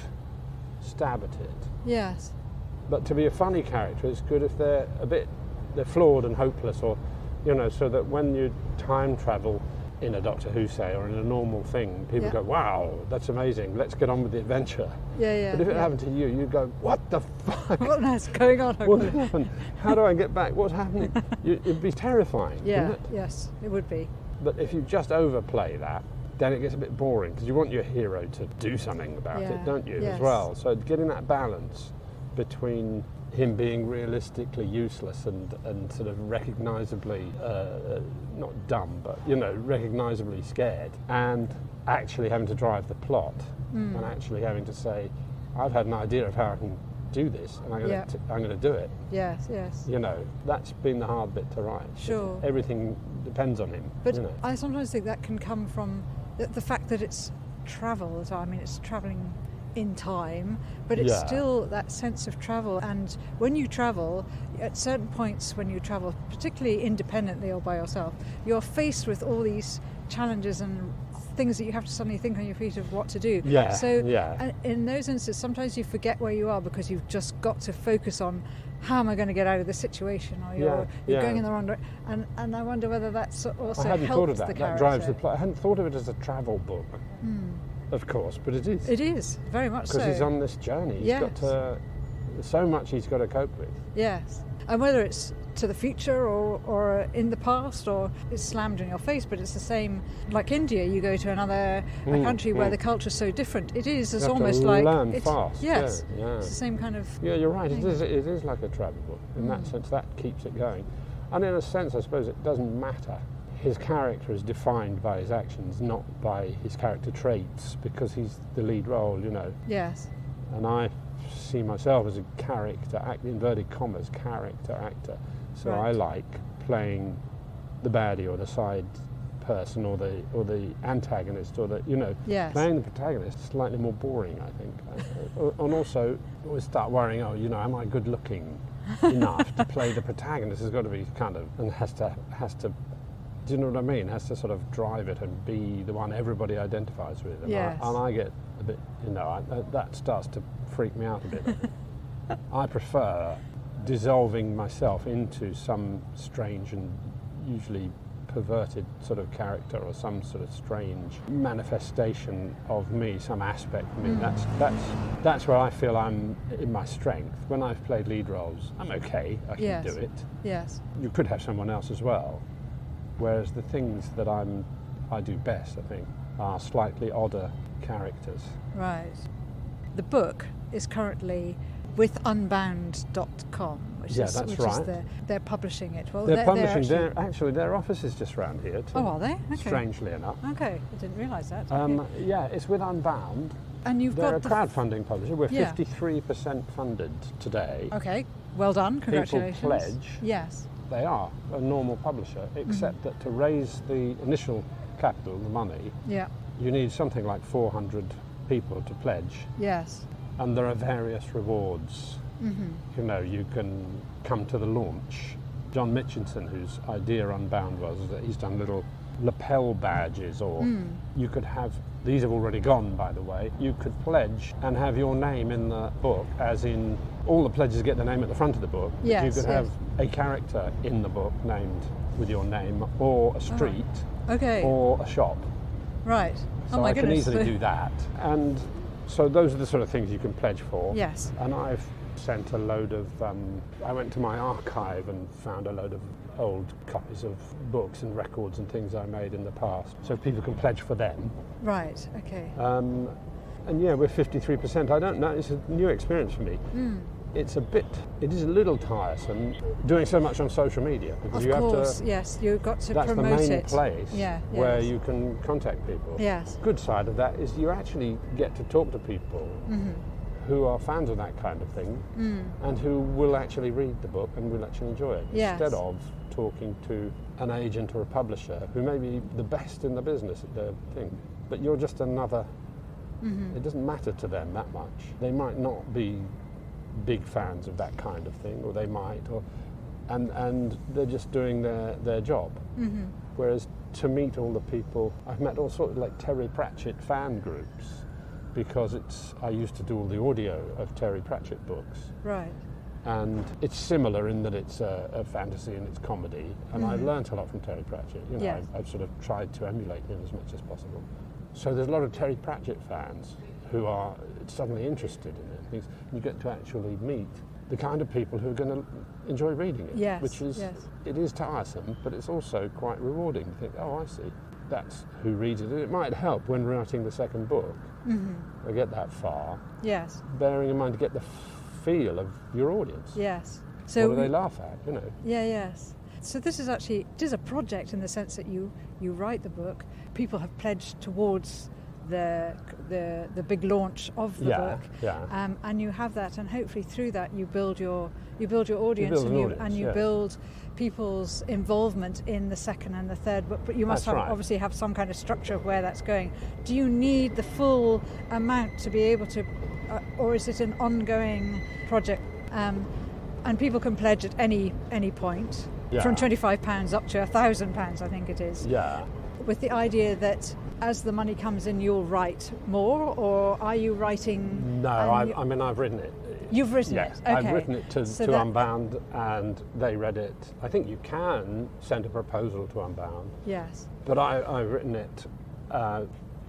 stab at it. Yes. But to be a funny character, it's good if they're flawed and hopeless, or so that when you time travel in a Doctor Who, say, or in a normal thing, people go, wow, that's amazing, let's get on with the adventure. Yeah. But if it happened to you, you'd go, what the fuck? What is going on? What happened? How do I get back? What's happening? It'd be terrifying, wouldn't it? Yes, it would be. But if you just overplay that, then it gets a bit boring, because you want your hero to do something about it, don't you, as well? So getting that balance between him being realistically useless and sort of recognisably, not dumb, but, recognisably scared, and actually having to drive the plot, and actually having to say, I've had an idea of how I can do this, and I'm going to do it. Yes. That's been the hard bit to write. Sure. Everything depends on him. But I sometimes think that can come from the fact that it's travel. I mean, it's travelling in time, but it's still that sense of travel. And when you travel, at certain points when you travel, particularly independently or by yourself, you're faced with all these challenges and things that you have to suddenly think on your feet of what to do. And in those instances, sometimes you forget where you are because you've just got to focus on how am I going to get out of this situation, or you're going in the wrong direction. And I wonder whether that's also I hadn't helps thought of that. The That character. drives the plot. I hadn't thought of it as a travel book. Of course, but it is. It is, very much so. Because he's on this journey. He's got so much he's got to cope with. Yes. And whether it's to the future or in the past, or it's slammed in your face, but it's the same. Like India, you go to another country where the culture's so different. It is You have almost to like... learn fast. Yes. Yeah. It's the same kind of... Yeah, you're right. thing. It is like a travel book. In that sense, that keeps it going. And in a sense, I suppose it doesn't matter. His character is defined by his actions, not by his character traits, because he's the lead role, Yes. And I see myself as a character, inverted commas, character actor. So Right. I like playing the baddie or the side person or the antagonist or the, Yes. playing the protagonist is slightly more boring, I think. And also always start worrying, am I good looking enough to play the protagonist? Has got to be kind of, and has to, do you know what I mean? Has to sort of drive it and be the one everybody identifies with. And, Yes. I get a bit, that starts to freak me out a bit. I prefer dissolving myself into some strange and usually perverted sort of character or some sort of strange manifestation of me, some aspect of me. That's where I feel I'm in my strength. When I've played lead roles, I'm okay, I can Yes. do it. Yes. You could have someone else as well. Whereas the things that I do best, I think, are slightly odder characters. Right. The book is currently with unbound.com, which Yeah, is, that's which right. is they're publishing it. Well, They're publishing, actually, their office is just round here too. Oh, are they? Okay. Strangely enough. Okay, I didn't realise that. Okay. Yeah, it's with Unbound. And you've They're a got crowdfunding publisher. We're Yeah. 53% funded today. Okay, well done. Congratulations. People pledge. Yes. They are a normal publisher, except that to raise the initial capital, the money, Yeah. you need something like 400 people to pledge. Yes. And there are various rewards. You can come to the launch. John Mitchinson, whose idea Unbound was that he's done little lapel badges, or you could have, these have already gone, by the way, you could pledge and have your name in the book, as in all the pledges get the name at the front of the book. Yes, You could yes. have a character in the book named with your name, or a street, Okay. or a shop. Right. So oh my I goodness. can easily do that. And so those are the sort of things you can pledge for. Yes. And I've sent a load of, I went to my archive and found a load of old copies of books and records and things I made in the past, so people can pledge for them. Right. Okay. And yeah, we're 53%. I don't know, it's a new experience for me. It is a little tiresome doing so much on social media, because Of you course. have to, Yes. You've got to that's the promote main it. place Yeah. where yes. you can contact people. Yes. Good side of that is you actually get to talk to people who are fans of that kind of thing and who will actually read the book and will actually enjoy it, Yes. instead of talking to an agent or a publisher who may be the best in the business at their thing, but you're just another. It doesn't matter to them that much. They might not be big fans of that kind of thing, or they might, and they're just doing their job. Whereas to meet all the people, I've met all sorts of like Terry Pratchett fan groups, because I used to do all the audio of Terry Pratchett books, Right. and it's similar in that it's a fantasy and it's comedy, and I've learnt a lot from Terry Pratchett. Yes. I've sort of tried to emulate him as much as possible. So there's a lot of Terry Pratchett fans who are suddenly interested in it. Things. You get to actually meet the kind of people who are going to enjoy reading it, Yes, which is, yes. it is tiresome, but it's also quite rewarding to think, oh, I see, that's who reads it. It might help when writing the second book, I get that far, Yes. bearing in mind to get the feel of your audience. Yes. What do they laugh at, Yeah. Yes. So this is actually, it is a project in the sense that you write the book. People have pledged towards the big launch of the book, and you have that, and hopefully through that you build your audience, and you build people's involvement in the second and the third book. But you must obviously have some kind of structure of where that's going. Do you need the full amount to be able to, or is it an ongoing project? And people can pledge at any point, from £25 up to £1,000, I think it is. Yeah. With the idea that as the money comes in, you'll write more, or are you writing? No, I've written it. You've written it? Okay. I've written it to Unbound, and they read it. I think you can send a proposal to Unbound. Yes. But I've written it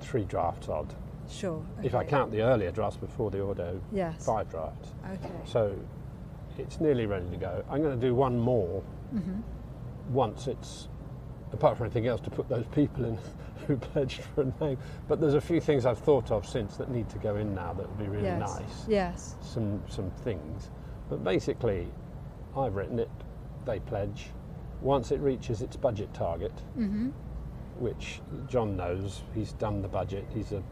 3 drafts odd. Sure. Okay. If I count the earlier drafts before the audio, 5 drafts. Okay. So it's nearly ready to go. I'm going to do one more once it's, apart from anything else, to put those people in who pledged for a name. But there's a few things I've thought of since that need to go in now that would be really nice. Yes. Some things. But basically, I've written it, they pledge. Once it reaches its budget target, which John knows, he's done the budget, he's a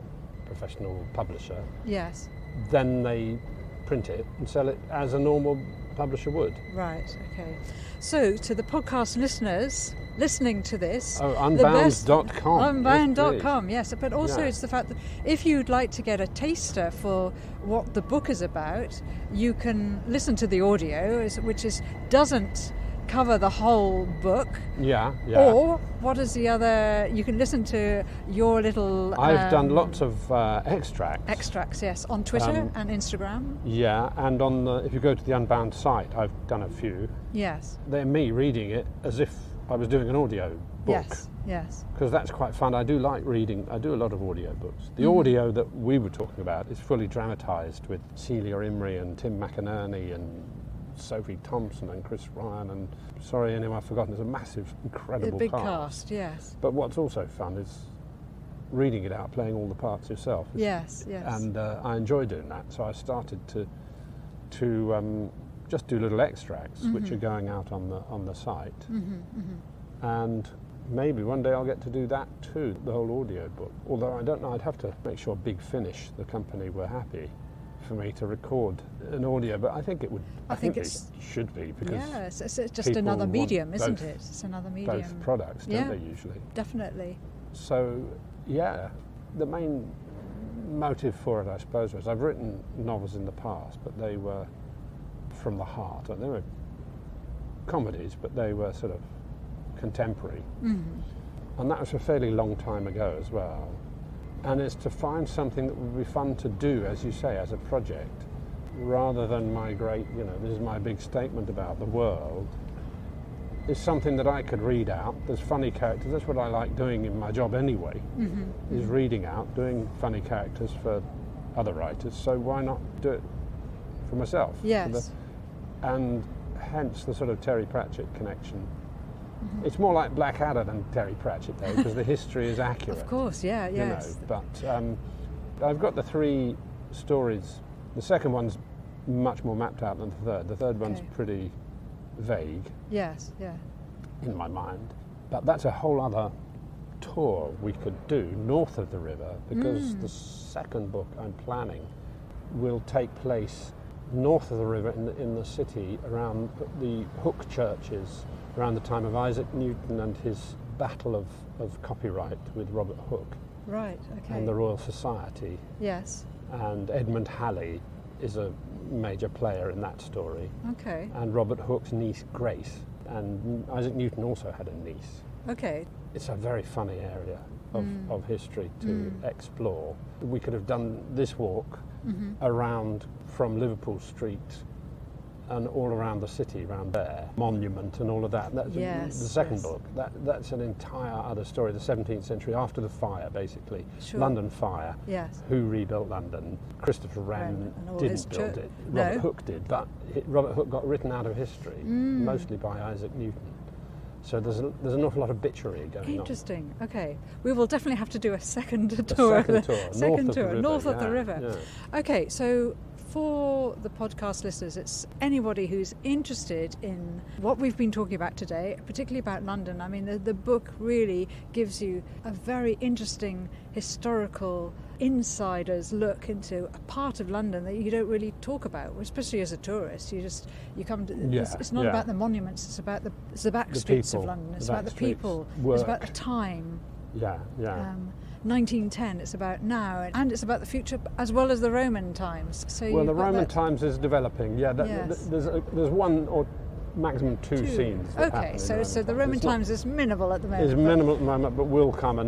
professional publisher. Yes. then they print it and sell it as a normal publisher would. Right, okay. So, to the podcast listeners listening to this... Oh, unbound.com. Unbound.com, yes. But also Yeah. it's the fact that if you'd like to get a taster for what the book is about, you can listen to the audio, which doesn't cover the whole book. Yeah. Or, what is the other... You can listen to your little... I've done lots of extracts. Extracts, yes, on Twitter and Instagram. Yeah, and if you go to the Unbound site, I've done a few. Yes. They're me reading it as if I was doing an audio book. Yes. Because that's quite fun. I do like reading. I do a lot of audio books. The audio that we were talking about is fully dramatised with Celia Imrie and Tim McInerney and Sophie Thompson and Chris Ryan and sorry anyone I've forgotten. There's a massive, incredible big cast, yes. But what's also fun is reading it out, playing all the parts yourself. Yes. And I enjoy doing that. So I started to just do little extracts which are going out on the site. And maybe one day I'll get to do that too, the whole audio book. Although I don't know, I'd have to make sure Big Finish, the company, were happy for me to record an audio, but I think it would. I think it should be because it's just another medium, isn't it? It's another medium. Both products, don't they usually? Definitely. So the main motive for it, I suppose, was I've written novels in the past, but they were from the heart. They were comedies, but they were sort of contemporary, and that was a fairly long time ago as well. And it's to find something that would be fun to do, as you say, as a project, rather than my great, this is my big statement about the world. It's something that I could read out. There's funny characters. That's what I like doing in my job anyway, is reading out, doing funny characters for other writers. So why not do it for myself? Yes. And hence the sort of Terry Pratchett connection. It's more like Blackadder than Terry Pratchett, though, because the history is accurate. Of course, yes. But I've got the three stories. The second one's much more mapped out than the third. The third one's pretty vague. Yes, in my mind. But that's a whole other tour we could do north of the river, because the second book I'm planning will take place north of the river in the city around the Hook churches, around the time of Isaac Newton and his battle of copyright with Robert Hooke. Right, okay. And the Royal Society. Yes. And Edmund Halley is a major player in that story. Okay. And Robert Hooke's niece Grace. And Isaac Newton also had a niece. Okay. It's a very funny area of history to explore. We could have done this walk around from Liverpool Street and all around the city, around there, Monument and all of that. That's the second book. That's an entire other story, the 17th century, after the fire, basically. Sure. London fire. Yes. Who rebuilt London? Christopher Wren didn't build it. No. Robert Hooke did, but Robert Hooke got written out of history, mostly by Isaac Newton. So there's an awful lot of bitchery going on. Interesting. Okay. We will definitely have to do a second tour. North of the river. Yeah. Okay, so for the podcast listeners, it's anybody who's interested in what we've been talking about today, particularly about London. I mean, the book really gives you a very interesting historical insider's look into a part of London that you don't really talk about, especially as a tourist. You come to. It's not about the monuments. It's about the backstreets of London. It's about the people. It's about the time. 1910, it's about now, and it's about the future as well as the Roman times. So the Roman times is developing. There's one or maximum two scenes. Okay, so the Roman times is minimal at the moment. It's minimal at the moment, but will come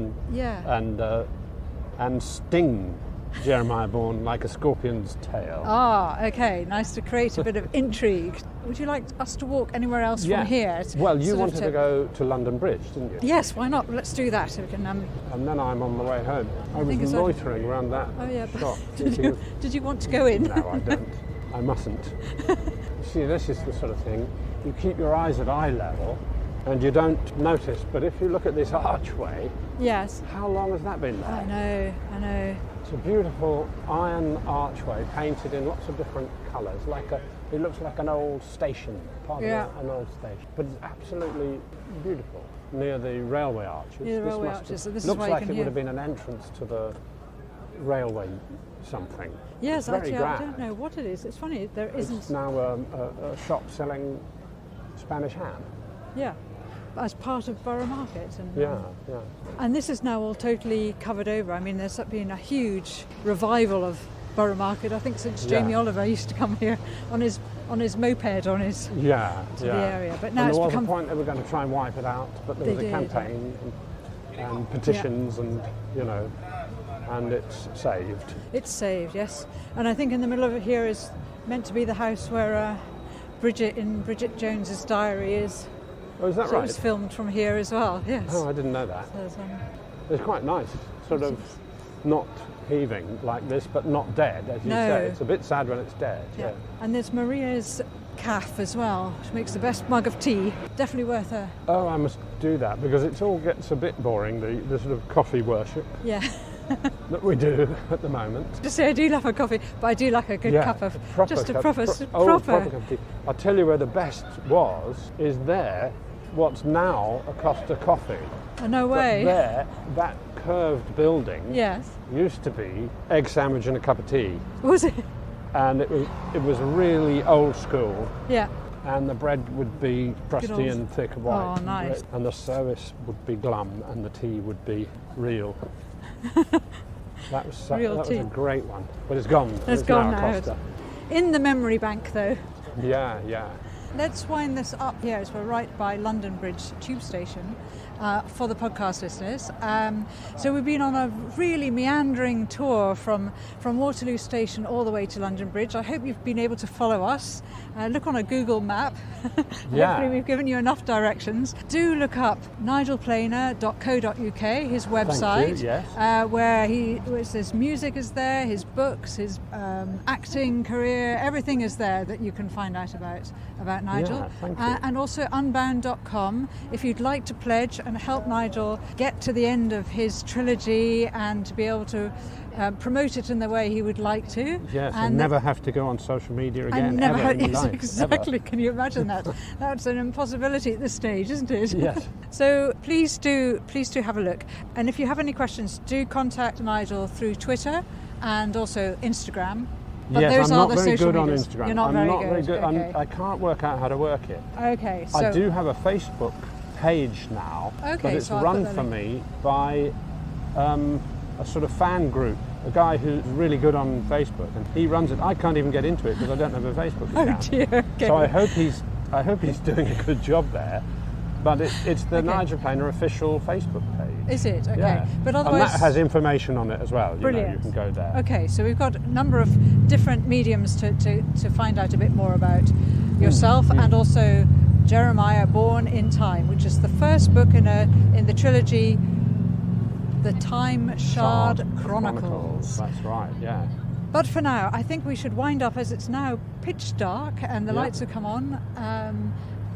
and sting Jeremiah Bourne like a scorpion's tail. Ah, okay, nice to create a bit of intrigue. Would you like us to walk anywhere else from here? Well, you wanted to go to London Bridge, didn't you? Yes, why not? Let's do that. We can, and then I'm on the way home. I was loitering around that shop. Did you want to go in? No, I don't. I mustn't. See, this is the sort of thing. You keep your eyes at eye level and you don't notice, but if you look at this archway, yes. How long has that been there? I know. It's a beautiful iron archway painted in lots of different colours, it looks like an old station, part of an old station, but it's absolutely beautiful. Near the railway arches. Near the railway arches. So this looks is like it would have been an entrance to railway something. Yes, It's very actually, I grand. don't know what it is. It's funny, there isn't. It's now a shop selling Spanish ham. Yeah, as part of Borough Market. And, Yeah. And this is now all totally covered over. I mean, there's been a huge revival of Borough Market, I think, since Jamie Oliver used to come here on his moped to the area. But now and it's there was become. a point they were going to try and wipe it out, but there was a campaign and petitions and, and it's saved. It's saved, yes. And I think in the middle of it here is meant to be the house where Bridget in Bridget Jones's diary is. Oh, is that So right? it was filmed from here as well, yes. Oh, I didn't know that. So It's quite nice, sort of not heaving like this, but not dead, as you say. It's a bit sad when it's dead. Yeah. And there's Maria's calf as well. She makes the best mug of tea. Definitely worth a... Oh, I must do that, because it all gets a bit boring, the sort of coffee worship that we do at the moment. To say I do love a coffee, but I do like a good cup of... proper proper cup of tea. I'll tell you where the best is there, what's now a Costa Coffee. Oh, no way. But there, that curved building Yes. used to be egg sandwich and a cup of tea. Was it? And it was really old school. Yeah. And the bread would be crusty and thick and white. Oh, nice. And the service would be glum and the tea would be real. That was a great one. But it's gone. It's gone now. now. A Costa. In the memory bank, though. Yeah. Let's wind this up here as we're right by London Bridge tube station for the podcast listeners. So we've been on a really meandering tour from Waterloo Station all the way to London Bridge. I hope you've been able to follow us. Look on a Google map. Hopefully we've given you enough directions. Do look up nigelplaner.co.uk, his website, Thank you, yes. where his music is there, his books, his acting career, everything is there that you can find out about Nigel. Yeah, thank you. And also unbound.com if you'd like to pledge and help Nigel get to the end of his trilogy and to be able to promote it in the way he would like to. Yes, and never have to go on social media again. And never ever in your yes, life, exactly. ever. Can you imagine that? That's an impossibility at this stage, isn't it? Yes. So please do have a look. And if you have any questions, do contact Nigel through Twitter and also Instagram. But yes, those I'm are not the very social good on medias. Instagram. You're not I'm very not very good. Okay. I can't work out how to work it. Okay, so I do have a Facebook page now, Okay, but it's so I'll run put that for in. me by a sort of fan group, a guy who's really good on Facebook, and he runs it. I can't even get into it because I don't have a Facebook account. Oh dear. Okay. So I hope he's doing a good job there. But it's the Nigel Planer official Facebook page. Is it? Okay. Yeah. But otherwise, and that has information on it as well. Brilliant. You can go there. Okay, so we've got a number of different mediums to find out a bit more about yourself and also Jeremiah Bourne In Time, which is the first book in the trilogy, the Time Shard Chronicles. That's right, yeah. But for now, I think we should wind up as it's now pitch dark and the lights have come on.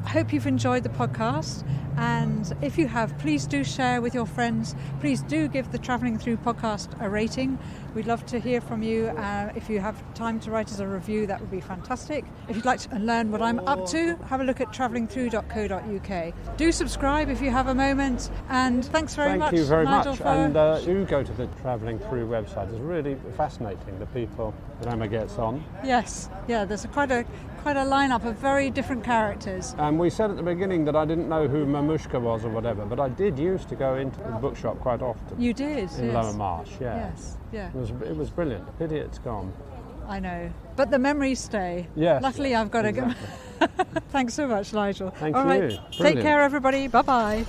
I hope you've enjoyed the podcast, and if you have, please do share with your friends. Please do give the Travelling Through podcast a rating. We'd love to hear from you. If you have time to write us a review, that would be fantastic. If you'd like to learn what I'm up to, have a look at travellingthrough.co.uk. Do subscribe if you have a moment, and thanks very much. Thank you very Nigel, much. for... And do go to the Travelling Through website. It's really fascinating, the people that Emma gets on. Yes, yeah, there's quite a lineup of very different characters. And we said at the beginning that I didn't know who Mamushka was or whatever, but I did used to go into the bookshop quite often. You did, in yes. Lower Marsh, yeah. Yes, yeah. It was brilliant. Pity it's gone. I know, but the memories stay. Yes. Luckily, I've got exactly. to go. Thanks so much, Nigel. Thank All you. right. Brilliant. Take care, everybody. Bye-bye.